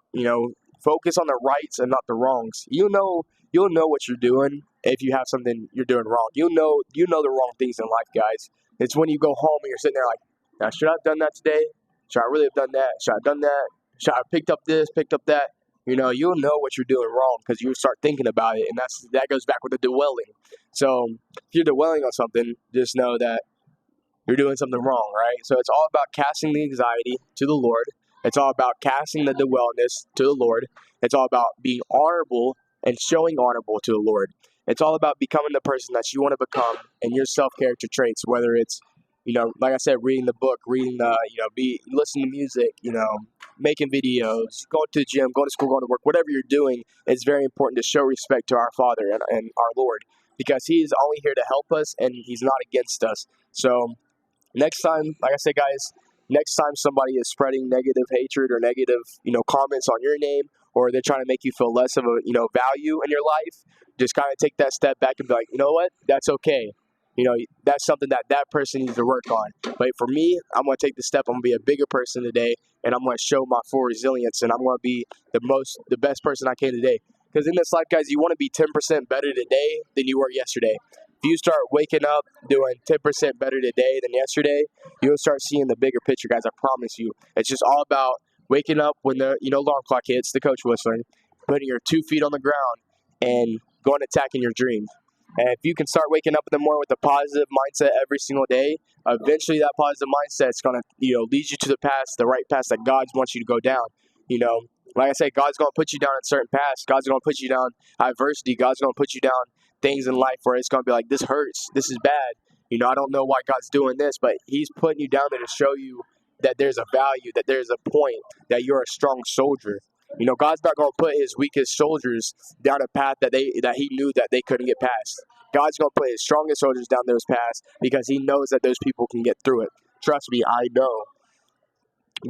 focus on the rights and not the wrongs. You'll know what you're doing if you have something you're doing wrong. You'll know the wrong things in life, guys. It's when you go home and you're sitting there like, now, should I have done that today? Should I really have done that? Should I have done that? Should I have picked up this, picked up that? You'll know what you're doing wrong because you start thinking about it, and that goes back with the dwelling. So if you're dwelling on something, just know that you're doing something wrong, right? So it's all about casting the anxiety to the Lord It's all about casting the wellness to the Lord. It's all about being honorable and showing honorable to the Lord. It's all about becoming the person that you want to become and your self-character traits, whether it's, like I said, reading the book, reading the, listening to music, making videos, going to the gym, going to school, going to work, whatever you're doing, it's very important to show respect to our Father and our Lord, because He's only here to help us and He's not against us. So next time, like I said, guys, next time somebody is spreading negative hatred or negative, comments on your name, or they're trying to make you feel less of a, value in your life, just kind of take that step back and be like, you know what, that's okay. That's something that person needs to work on. But for me, I'm going to take the step. I'm going to be a bigger person today, and I'm going to show my full resilience, and I'm going to be the best person I can today. Because in this life, guys, you want to be 10% better today than you were yesterday. If you start waking up doing 10% better today than yesterday, you'll start seeing the bigger picture, guys. I promise you. It's just all about waking up when the alarm clock hits, the coach whistling, putting your 2 feet on the ground, and going attacking your dreams. And if you can start waking up in the morning with a positive mindset every single day, eventually that positive mindset is going to lead you to the right path that God wants you to go down. Like I said, God's going to put you down in certain paths. God's going to put you down adversity. God's going to put you down things in life where it's going to be like, this hurts. This is bad. I don't know why God's doing this, but He's putting you down there to show you that there's a value, that there's a point, that you're a strong soldier. God's not going to put His weakest soldiers down a path that He knew that they couldn't get past. God's going to put His strongest soldiers down those paths because He knows that those people can get through it. Trust me, I know.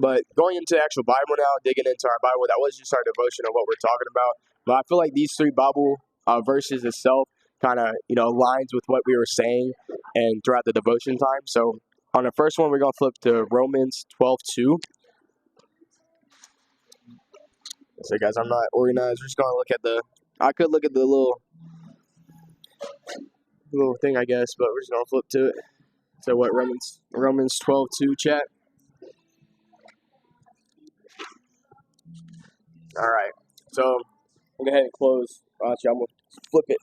But going into the actual Bible now, digging into our Bible, that was just our devotion of what we're talking about. But I feel like these 3 Bible verses itself kind of, aligns with what we were saying and throughout the devotion time. So on the first one, we're going to flip to Romans 12:2. So guys, I'm not organized. We're just going to look at I could look at the little thing, I guess, but we're just going to flip to it. So what, Romans 12:2, chat? All right. So I'm going to go ahead and close. Actually, I'm going to flip it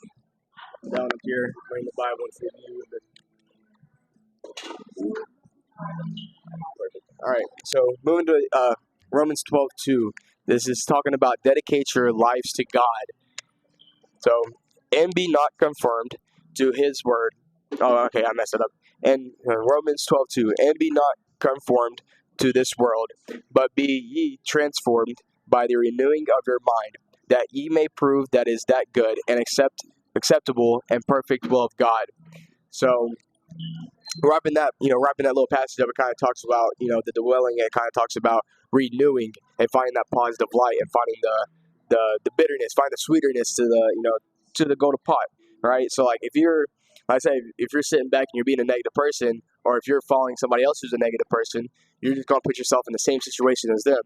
down up here, bring the Bible into view. Perfect. All right. So moving to Romans 12:2. This is talking about dedicate your lives to God. So, and be not conformed to His word. Oh, okay, I messed it up. And Romans 12:2. And be not conformed to this world, but be ye transformed by the renewing of your mind, that ye may prove that is that good and acceptable and perfect will of God. So, wrapping that little passage up, it kind of talks about the dwelling. It kind of talks about renewing and finding that positive light and finding the bitterness, find the sweetness to the golden pot, right? So like if you're sitting back and you're being a negative person, or if you're following somebody else who's a negative person, you're just gonna put yourself in the same situation as them.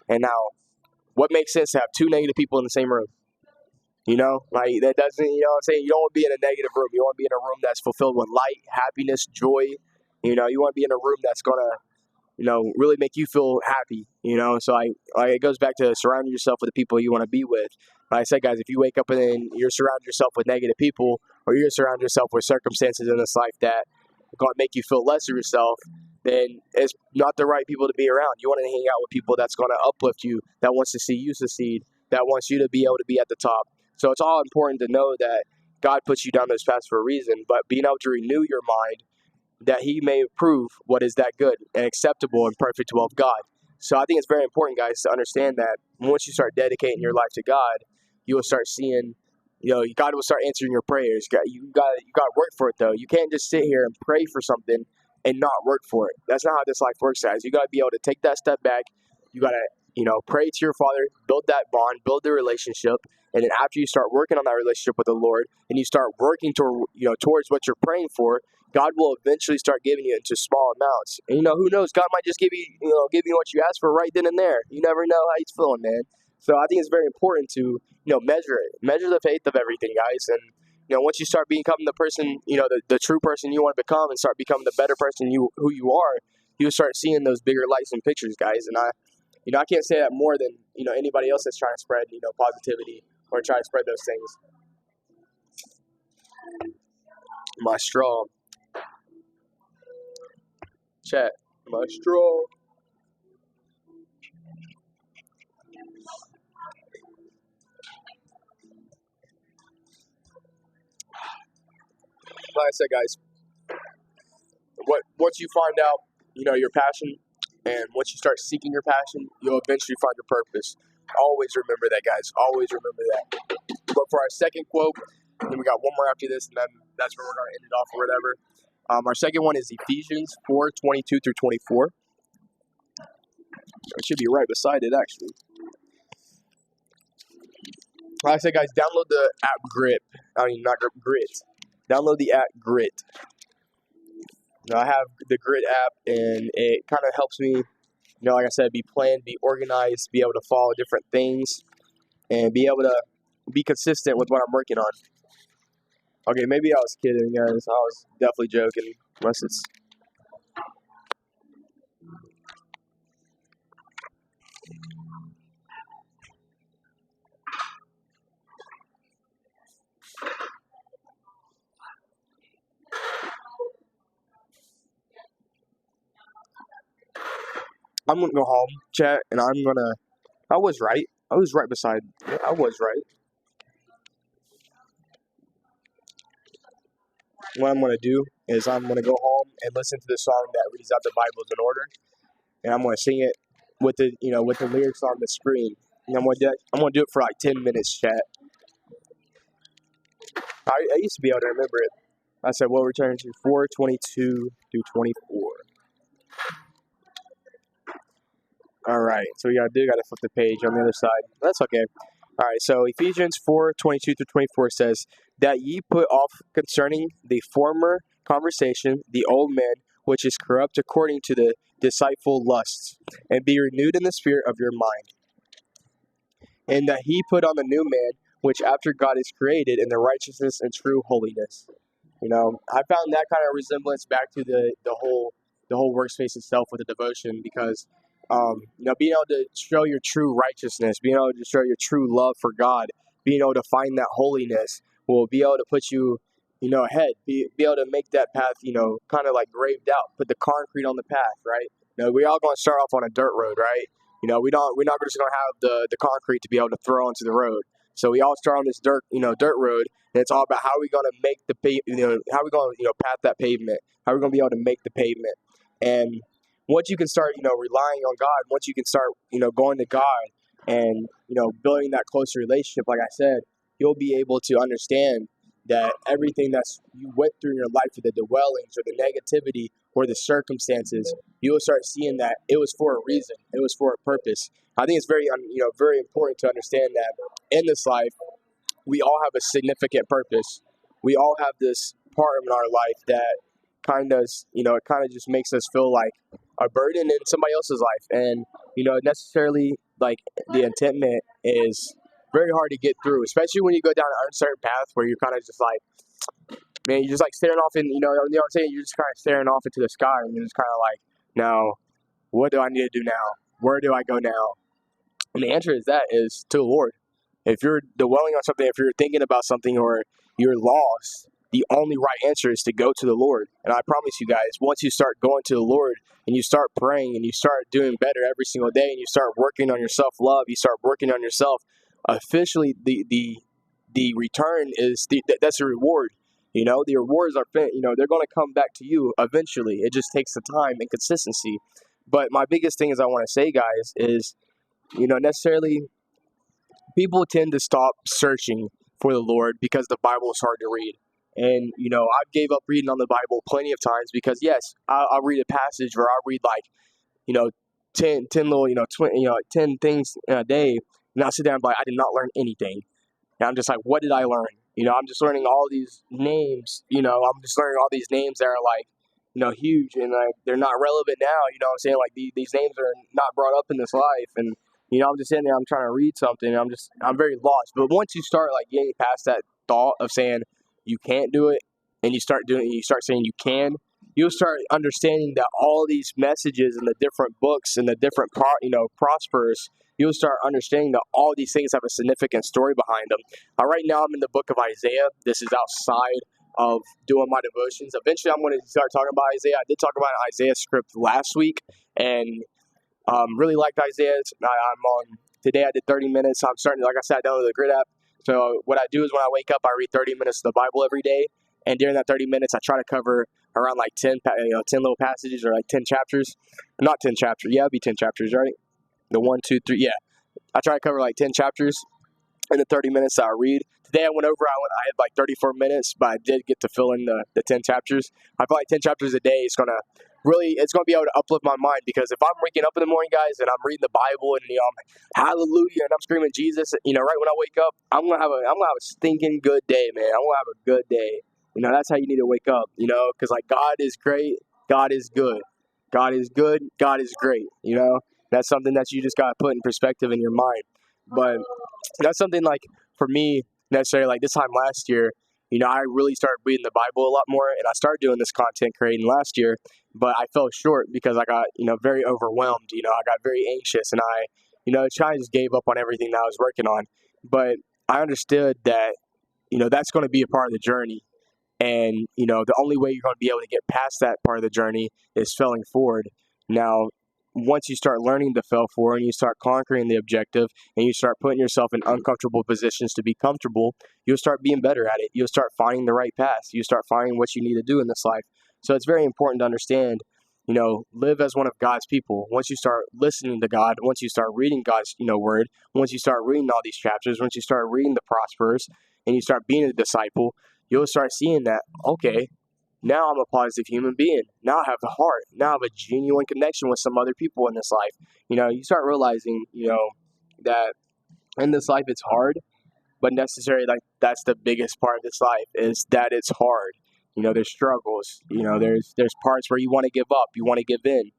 And now, what makes sense to have 2 negative people in the same room? Like that doesn't, what I'm saying? You don't want to be in a negative room. You want to be in a room that's fulfilled with light, happiness, joy. You want to be in a room that's going to, really make you feel happy, So like it goes back to surrounding yourself with the people you want to be with. Like I said, guys, if you wake up and you're surrounding yourself with negative people, or you're surrounding yourself with circumstances in this life that are going to make you feel less of yourself, then it's not the right people to be around. You want to hang out with people that's going to uplift you, that wants to see you succeed, that wants you to be able to be at the top. So it's all important to know that God puts you down those paths for a reason, but being able to renew your mind that He may approve what is that good and acceptable and perfect will of God. So I think it's very important, guys, to understand that once you start dedicating your life to God, you will start seeing, God will start answering your prayers. You got to work for it, though. You can't just sit here and pray for something and not work for it. That's not how this life works, guys. You got to be able to take that step back. You got to, pray to your Father, build that bond, build the relationship. And then after you start working on that relationship with the Lord, and you start working towards what you're praying for, God will eventually start giving you into small amounts. And who knows? God might just give you what you asked for right then and there. You never know how He's feeling, man. So I think it's very important to measure the faith of everything, guys. And once you start becoming the person, the true person you want to become, and start becoming the better person who you are, you'll start seeing those bigger lights and pictures, guys. And I can't say that more than anybody else that's trying to spread positivity or try to spread those things. My straw. Chat. My straw. like I said, guys, once you find out, your passion, and once you start seeking your passion, you'll eventually find your purpose. Always remember that, guys. Always remember that. But for our second quote, and then we got one more after this, and then that's where we're going to end it off or whatever. Our second one is Ephesians 4:22 through 24. It should be right beside it, actually. Like I said, guys, download the app Grit. Grit. Download the app Grit. I have the Grit app, and it kind of helps me, like I said, be planned, be organized, be able to follow different things, and be able to be consistent with what I'm working on. Okay, maybe I was kidding, guys. I was definitely joking, unless it's... I'm going to go home, chat, and I'm going to... I was right. I was right beside... Yeah, I was right. What I'm going to do is I'm going to go home and listen to the song that reads out the Bibles in order, and I'm going to sing it with the with the lyrics on the screen. And I'm going to do it for like 10 minutes, chat. I used to be able to remember it. I said we'll return to 4:22 through 24. All right, so we got to flip the page on the other side. That's okay. All right, so Ephesians 4:22 through 24 says, that ye put off concerning the former conversation the old man, which is corrupt according to the deceitful lusts, and be renewed in the spirit of your mind. And that he put on the new man, which after God is created in the righteousness and true holiness. I found that kind of resemblance back to the whole workspace itself with the devotion, because being able to show your true righteousness, being able to show your true love for God, being able to find that holiness will be able to put you, ahead, be able to make that path, kind of like graved out, put the concrete on the path, right? We all going to start off on a dirt road, right? We're not just going to have the concrete to be able to throw onto the road. So we all start on this dirt road, and it's all about how we going to make the how we going to path that pavement, how we're going to be able to make the pavement. And once you can start relying on God, once you can start going to God and building that closer relationship, like I said, you'll be able to understand that everything that's you went through in your life, or the dwellings or the negativity or the circumstances, you will start seeing that it was for a reason, it was for a purpose. I think it's very important to understand that in this life, we all have a significant purpose. We all have this part in our life that kind of just makes us feel like a burden in somebody else's life, and necessarily like the intentment is very hard to get through, especially when you go down an uncertain path where you're kind of just like, man, you're just like staring off you know what I'm saying? You're just kind of staring off into the sky, and you're just kind of like, now, what do I need to do now? Where do I go now? And the answer is to the Lord. If you're dwelling on something, if you're thinking about something, or you're lost, the only right answer is to go to the Lord. And I promise you guys, once you start going to the Lord and you start praying and you start doing better every single day, and you start working on your self-love, you start working on yourself, officially the return is that's a reward. The rewards are they're going to come back to you eventually. It just takes the time and consistency. But my biggest thing is I want to say, guys, is necessarily people tend to stop searching for the Lord because the Bible is hard to read. And I gave up reading on the Bible plenty of times because, yes, I'll read a passage, or I'll read 10 little 10 things a day, and I'll sit down and be like, I did not learn anything. And I'm just like, what did I learn? I'm just learning all these names. I'm just learning all these names that are huge, and they're not relevant now. What I'm saying? Like these names are not brought up in this life, and I'm just sitting there. I'm trying to read something. And I'm very lost. But once you start getting past that thought of saying you can't do it, and you start doing it, and you start saying you can, you'll start understanding that all these messages and the different books and the different prospers. You'll start understanding that all these things have a significant story behind them. Right now, I'm in the book of Isaiah. This is outside of doing my devotions. Eventually, I'm going to start talking about Isaiah. I did talk about an Isaiah script last week, and really liked Isaiah. I'm on today. I did 30 minutes. I'm starting, like I said, I downloaded the Grid app. So what I do is when I wake up, I read 30 minutes of the Bible every day, And during that 30 minutes, I try to cover around like 10 little passages or like 10 chapters. Not 10 chapters. Yeah, it'd be 10 chapters, right? The 1, 2, 3. Yeah. I try to cover like 10 chapters in the 30 minutes that I read. Today I had like 34 minutes, but I did get to fill in the 10 chapters. I feel like 10 chapters a day is going to be able to uplift my mind, because if I'm waking up in the morning, guys, and I'm reading the Bible and, I'm hallelujah, and I'm screaming Jesus, right when I wake up, I'm going to have a stinking good day, man. I'm going to have a good day. That's how you need to wake up, because like God is great. God is good. God is good. God is great. That's something that you just got to put in perspective in your mind. But that's something like for me, necessarily like this time last year, I really started reading the Bible a lot more, and I started doing this content creating last year, but I fell short because I got, very overwhelmed. I got very anxious, and I, kind of just gave up on everything that I was working on. But I understood that, that's going to be a part of the journey. And, the only way you're going to be able to get past that part of the journey is failing forward. Now, once you start learning to fail forward and you start conquering the objective and you start putting yourself in uncomfortable positions to be comfortable, you'll start being better at it. You'll start finding the right path. You start finding what you need to do in this life. So it's very important to understand, live as one of God's people. Once you start listening to God, once you start reading God's, word, once you start reading all these chapters, once you start reading the Prosperous and you start being a disciple, you'll start seeing that, okay, now I'm a positive human being. Now I have the heart. Now I have a genuine connection with some other people in this life. You start realizing, that in this life it's hard, but necessarily like that's the biggest part of this life is that it's hard. There's struggles. There's parts where you want to give up, you want to give in,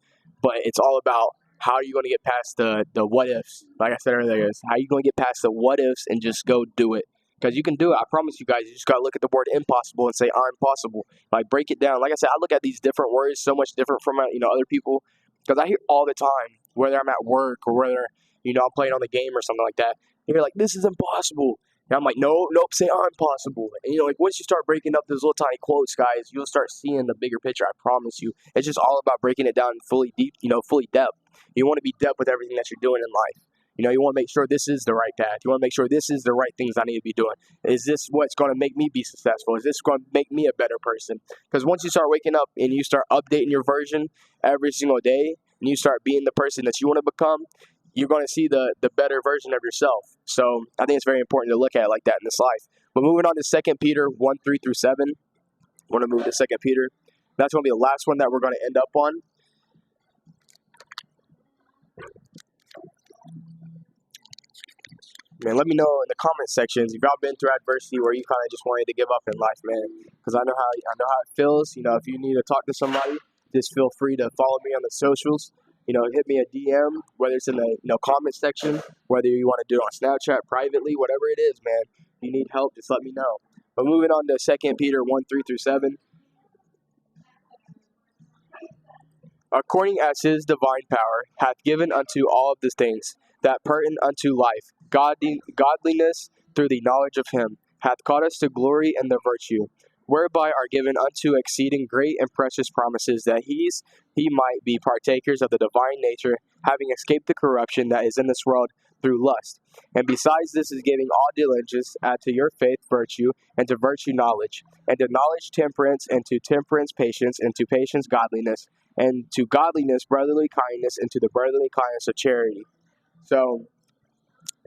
but it's all about how are you going to get past the what ifs. Like I said earlier, how are you going to get past the what ifs and just go do it. Because you can do it. I promise you guys. You just got to look at the word impossible and say, I'm possible. Like, break it down. Like I said, I look at these different words so much different from, other people. Because I hear all the time, whether I'm at work or whether, I'm playing on the game or something like that. You're like, this is impossible. And I'm like, nope, say I'm possible. And, once you start breaking up those little tiny quotes, guys, you'll start seeing the bigger picture. I promise you. It's just all about breaking it down fully deep, fully depth. You want to be depth with everything that you're doing in life. You want to make sure this is the right path. You want to make sure this is the right things I need to be doing. Is this what's going to make me be successful? Is this going to make me a better person? Because once you start waking up and you start updating your version every single day, and you start being the person that you want to become, you're going to see the better version of yourself. So I think it's very important to look at it like that in this life. But moving on to 2 Peter 1, 3 through 7. I want to move to 2 Peter. That's going to be the last one that we're going to end up on. Man, let me know in the comment sections if y'all been through adversity where you kind of just wanted to give up in life, man. Because I know how it feels. If you need to talk to somebody, just feel free to follow me on the socials. Hit me a DM, whether it's in the comment section, whether you want to do it on Snapchat privately, whatever it is, man. If you need help, just let me know. But moving on to 2 Peter 1, 3 through 7. According as his divine power hath given unto all of these things that pertain unto life, godliness through the knowledge of him, hath caught us to glory and the virtue, whereby are given unto exceeding great and precious promises, that he might be partakers of the divine nature, having escaped the corruption that is in this world through lust. And besides this is giving all diligence, add to your faith virtue, and to virtue knowledge, and to knowledge temperance, and to temperance patience, and to patience godliness, and to godliness brotherly kindness, and to the brotherly kindness of charity. So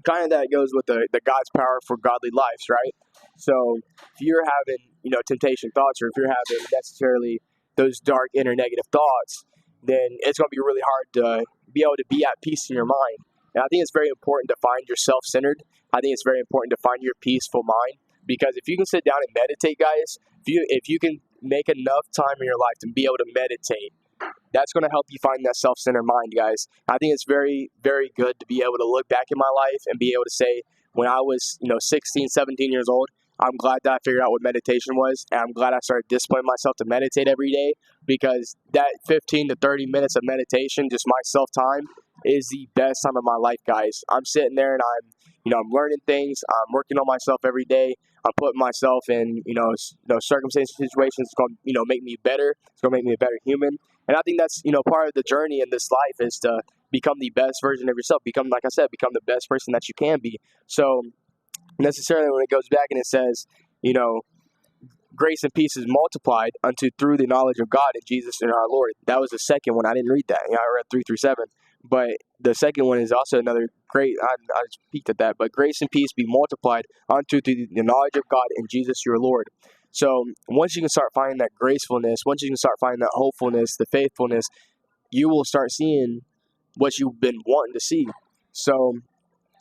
kind of that goes with the God's power for godly lives, right? So if you're having, temptation thoughts, or if you're having necessarily those dark inner negative thoughts, then it's going to be really hard to be able to be at peace in your mind. And I think it's very important to find your self-centered. I think it's very important to find your peaceful mind, because if you can sit down and meditate, guys, if you can make enough time in your life to be able to meditate, that's going to help you find that self-centered mind, guys. I think it's very, very good to be able to look back in my life and be able to say, when I was, 16, 17 years old, I'm glad that I figured out what meditation was, and I'm glad I started disciplining myself to meditate every day, because that 15 to 30 minutes of meditation, just my self-time, is the best time of my life, guys. I'm sitting there and I'm learning things. I'm working on myself every day. I'm putting myself in, circumstances, situations. It's going to, make me better. It's going to make me a better human. And I think that's, part of the journey in this life is to become the best version of yourself. Become the best person that you can be. So necessarily when it goes back and it says, grace and peace is multiplied unto through the knowledge of God and Jesus and our Lord. That was the second one. I didn't read that. I read 3 through 7. But the second one is also another great, I just peeked at that. But grace and peace be multiplied unto the knowledge of God and Jesus your Lord. So once you can start finding that gracefulness, once you can start finding that hopefulness, the faithfulness, you will start seeing what you've been wanting to see. So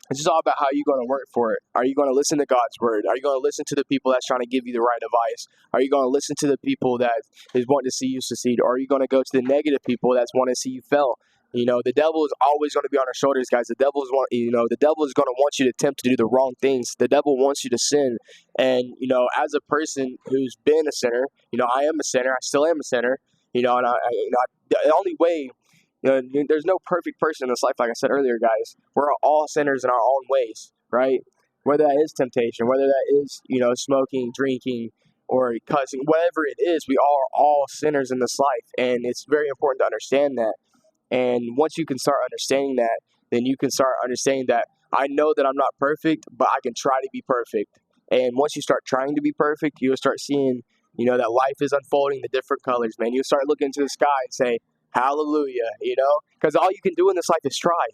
it's just all about how you're going to work for it. Are you going to listen to God's word? Are you going to listen to the people that's trying to give you the right advice? Are you going to listen to the people that is wanting to see you succeed? Or are you going to go to the negative people that's wanting to see you fail? You know, the devil is always going to be on our shoulders, guys. The devil is the devil is going to want you to attempt to do the wrong things. The devil wants you to sin. And, as a person who's been a sinner, I am a sinner. I still am a sinner. And the only way, there's no perfect person in this life, like I said earlier, guys. We're all sinners in our own ways, right? Whether that is temptation, whether that is, smoking, drinking, or cussing, whatever it is, we are all sinners in this life. And it's very important to understand that. And once you can start understanding that, then you can start understanding that I know that I'm not perfect, but I can try to be perfect. And once you start trying to be perfect, you'll start seeing, that life is unfolding the different colors, man. You'll start looking into the sky and say, hallelujah, because all you can do in this life is try.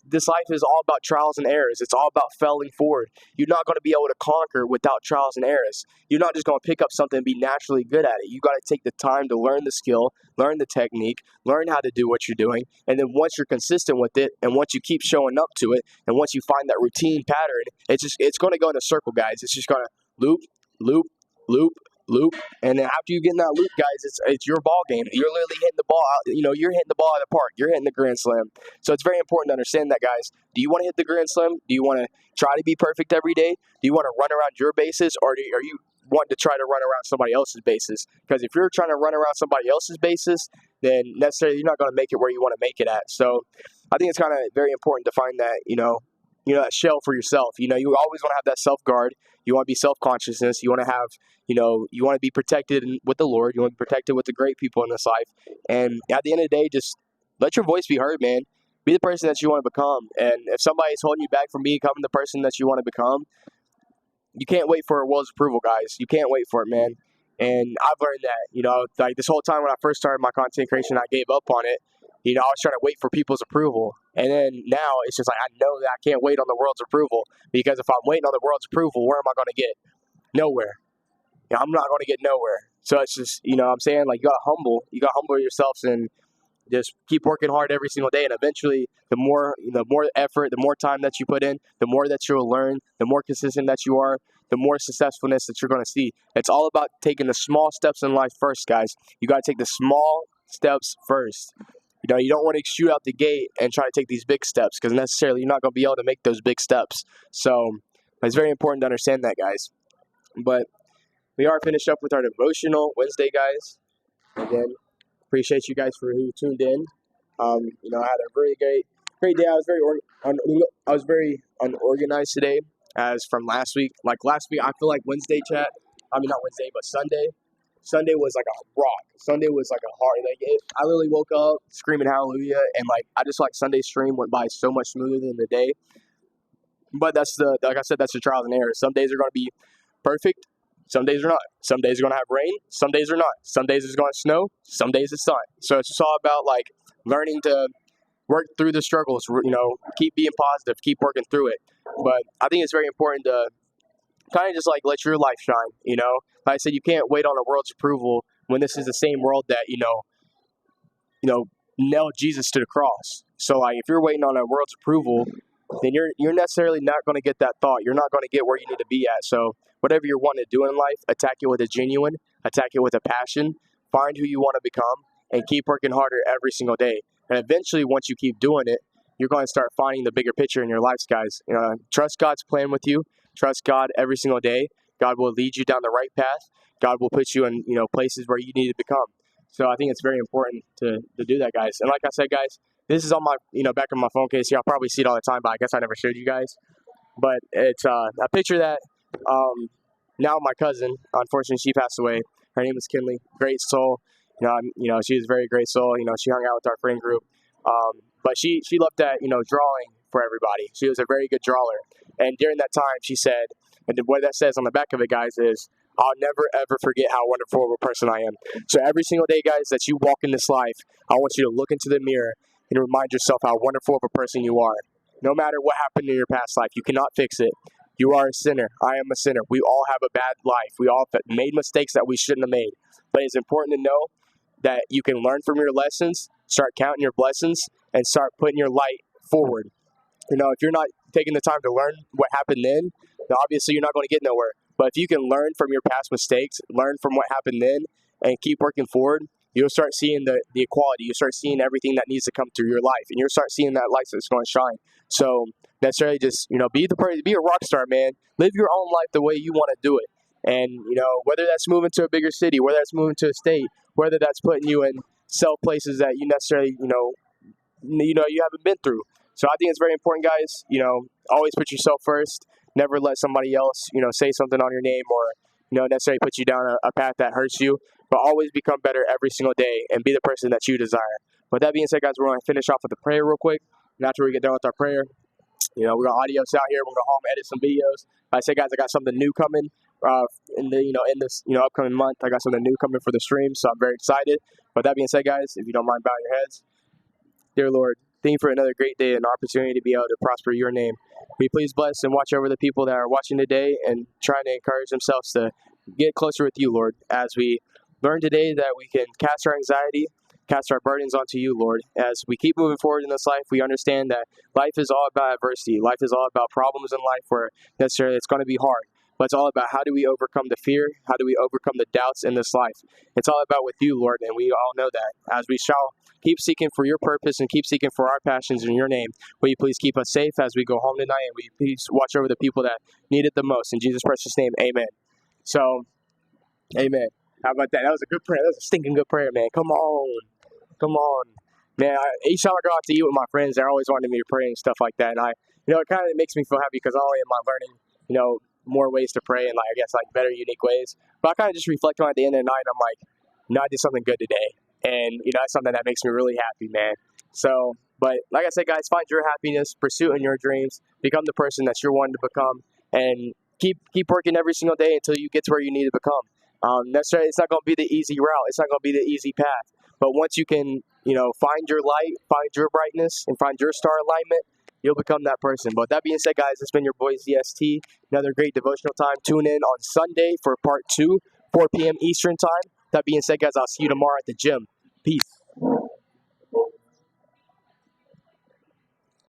This life is all about trials and errors. It's all about failing forward. You're not going to be able to conquer without trials and errors. You're not just going to pick up something and be naturally good at it. You got to take the time to learn the skill, learn the technique, learn how to do what you're doing. And then once you're consistent with it, and once you keep showing up to it, and once you find that routine pattern, it's going to go in a circle, guys. It's just going to loop, loop, loop, loop, and then after you get in that loop, guys, it's your ball game. You're literally hitting the ball out. You're hitting the ball out of the park. You're hitting the grand slam. So it's very important to understand that, guys. Do you want to hit the grand slam? Do you want to try to be perfect every day? Do you want to run around your bases, or are you wanting to try to run around somebody else's bases? Because if you're trying to run around somebody else's bases, then necessarily you're not going to make it where you want to make it at. So I think it's kind of very important to find that, that shell for yourself. You always want to have that self-guard. You want to be self-consciousness. You want to have, you want to be protected with the Lord. You want to be protected with the great people in this life. And at the end of the day, just let your voice be heard, man. Be the person that you want to become. And if somebody's holding you back from becoming the person that you want to become, you can't wait for a world's approval, guys. You can't wait for it, man. And I've learned that, like this whole time when I first started my content creation, I gave up on it. I was trying to wait for people's approval. And then now it's just like, I know that I can't wait on the world's approval, because if I'm waiting on the world's approval, where am I going to get? Nowhere. I'm not going to get nowhere. So it's just, I'm saying, like, you got to humble yourselves and just keep working hard every single day. And eventually the more effort, the more time that you put in, the more that you'll learn, the more consistent that you are, the more successfulness that you're going to see. It's all about taking the small steps in life first, guys. You got to take the small steps first. You don't want to shoot out the gate and try to take these big steps, because necessarily you're not going to be able to make those big steps. So it's very important to understand that, guys. But we are finished up with our devotional Wednesday, guys. Again, appreciate you guys for who tuned in. I had a very great day. I was very unorganized today, as from last week. Like last week, I feel like not Wednesday, but Sunday was like a rock. Sunday was like a hard. I literally woke up screaming hallelujah, and I just Sunday's stream went by so much smoother than the day. But like I said, that's the trials and errors. Some days are going to be perfect. Some days are not. Some days are going to have rain. Some days are not. Some days it's going to snow. Some days it's not. So it's just all about learning to work through the struggles. Keep being positive. Keep working through it. But I think it's very important to kind of just let your life shine. Like I said, you can't wait on the world's approval when this is the same world that nailed Jesus to the cross. So if you're waiting on a world's approval, then you're necessarily not going to get that thought. You're not going to get where you need to be at. So whatever you're wanting to do in life, attack it with a genuine, attack it with a passion, find who you want to become, and keep working harder every single day. And eventually, once you keep doing it, you're going to start finding the bigger picture in your lives, guys. Trust God's plan with you. Trust God every single day. God will lead you down the right path. God will put you in, places where you need to become. So I think it's very important to do that, guys. And like I said, guys, this is on my, back of my phone case here. I'll probably see it all the time, but I guess I never showed you guys. But it's a picture that now my cousin, unfortunately, she passed away. Her name is Kinley. Great soul. She was a very great soul. She hung out with our friend group. But she loved that, drawing for everybody. She was a very good drawer. And during that time, she said, and what that says on the back of it, guys, is, I'll never ever forget how wonderful of a person I am. So every single day, guys, that you walk in this life, I want you to look into the mirror and remind yourself how wonderful of a person you are. No matter what happened in your past life, you cannot fix it. You are a sinner. I am a sinner. We all have a bad life. We all have made mistakes that we shouldn't have made. But it's important to know that you can learn from your lessons, start counting your blessings, and start putting your light forward. You know, if you're not taking the time to learn what happened then obviously you're not going to get nowhere. But if you can learn from your past mistakes, learn from what happened then, and keep working forward, you'll start seeing the equality. You'll start seeing everything that needs to come through your life, and you'll start seeing that light that's going to shine. So necessarily just, be a rock star, man. Live your own life the way you want to do it. And, whether that's moving to a bigger city, whether that's moving to a state, whether that's putting you in places that you necessarily, you haven't been through. So I think it's very important, guys, always put yourself first. Never let somebody else, say something on your name or, necessarily put you down a path that hurts you. But always become better every single day and be the person that you desire. With that being said, guys, we're going to finish off with a prayer real quick. And after we get done with our prayer, we're going to adios out here. We're going to home edit some videos. Like I said, guys, I got something new coming in this upcoming month. I got something new coming for the stream, so I'm very excited. With that being said, guys, if you don't mind bowing your heads. Dear Lord, thank you for another great day and opportunity to be able to prosper your name. Will you please bless and watch over the people that are watching today and trying to encourage themselves to get closer with you, Lord, as we learn today that we can cast our anxiety, cast our burdens onto you, Lord. As we keep moving forward in this life, we understand that life is all about adversity. Life is all about problems in life where necessarily it's going to be hard. But it's all about how do we overcome the fear? How do we overcome the doubts in this life? It's all about with you, Lord, and we all know that. As we shall keep seeking for your purpose and keep seeking for our passions in your name, will you please keep us safe as we go home tonight, and will you please watch over the people that need it the most. In Jesus' precious name, amen. So, amen. How about that? That was a good prayer. That was a stinking good prayer, man. Come on. Come on. Man, each time I go out to eat with my friends, they're always wanting me to pray and stuff like that. And it kind of makes me feel happy because not only am I learning, more ways to pray and better, unique ways, but I kind of just reflect on it at the end of the night and I'm like, I did something good today. And, that's something that makes me really happy, man. So, but like I said, guys, find your happiness, pursue in your dreams, become the person that you're wanting to become, and keep working every single day until you get to where you need to become. Necessarily, it's not going to be the easy route. It's not going to be the easy path. But once you can, find your light, find your brightness, and find your star alignment, you'll become that person. But that being said, guys, it's been your boy ZST. Another great devotional time. Tune in on Sunday for part 2, 4 p.m. Eastern time. That being said, guys, I'll see you tomorrow at the gym. Peace.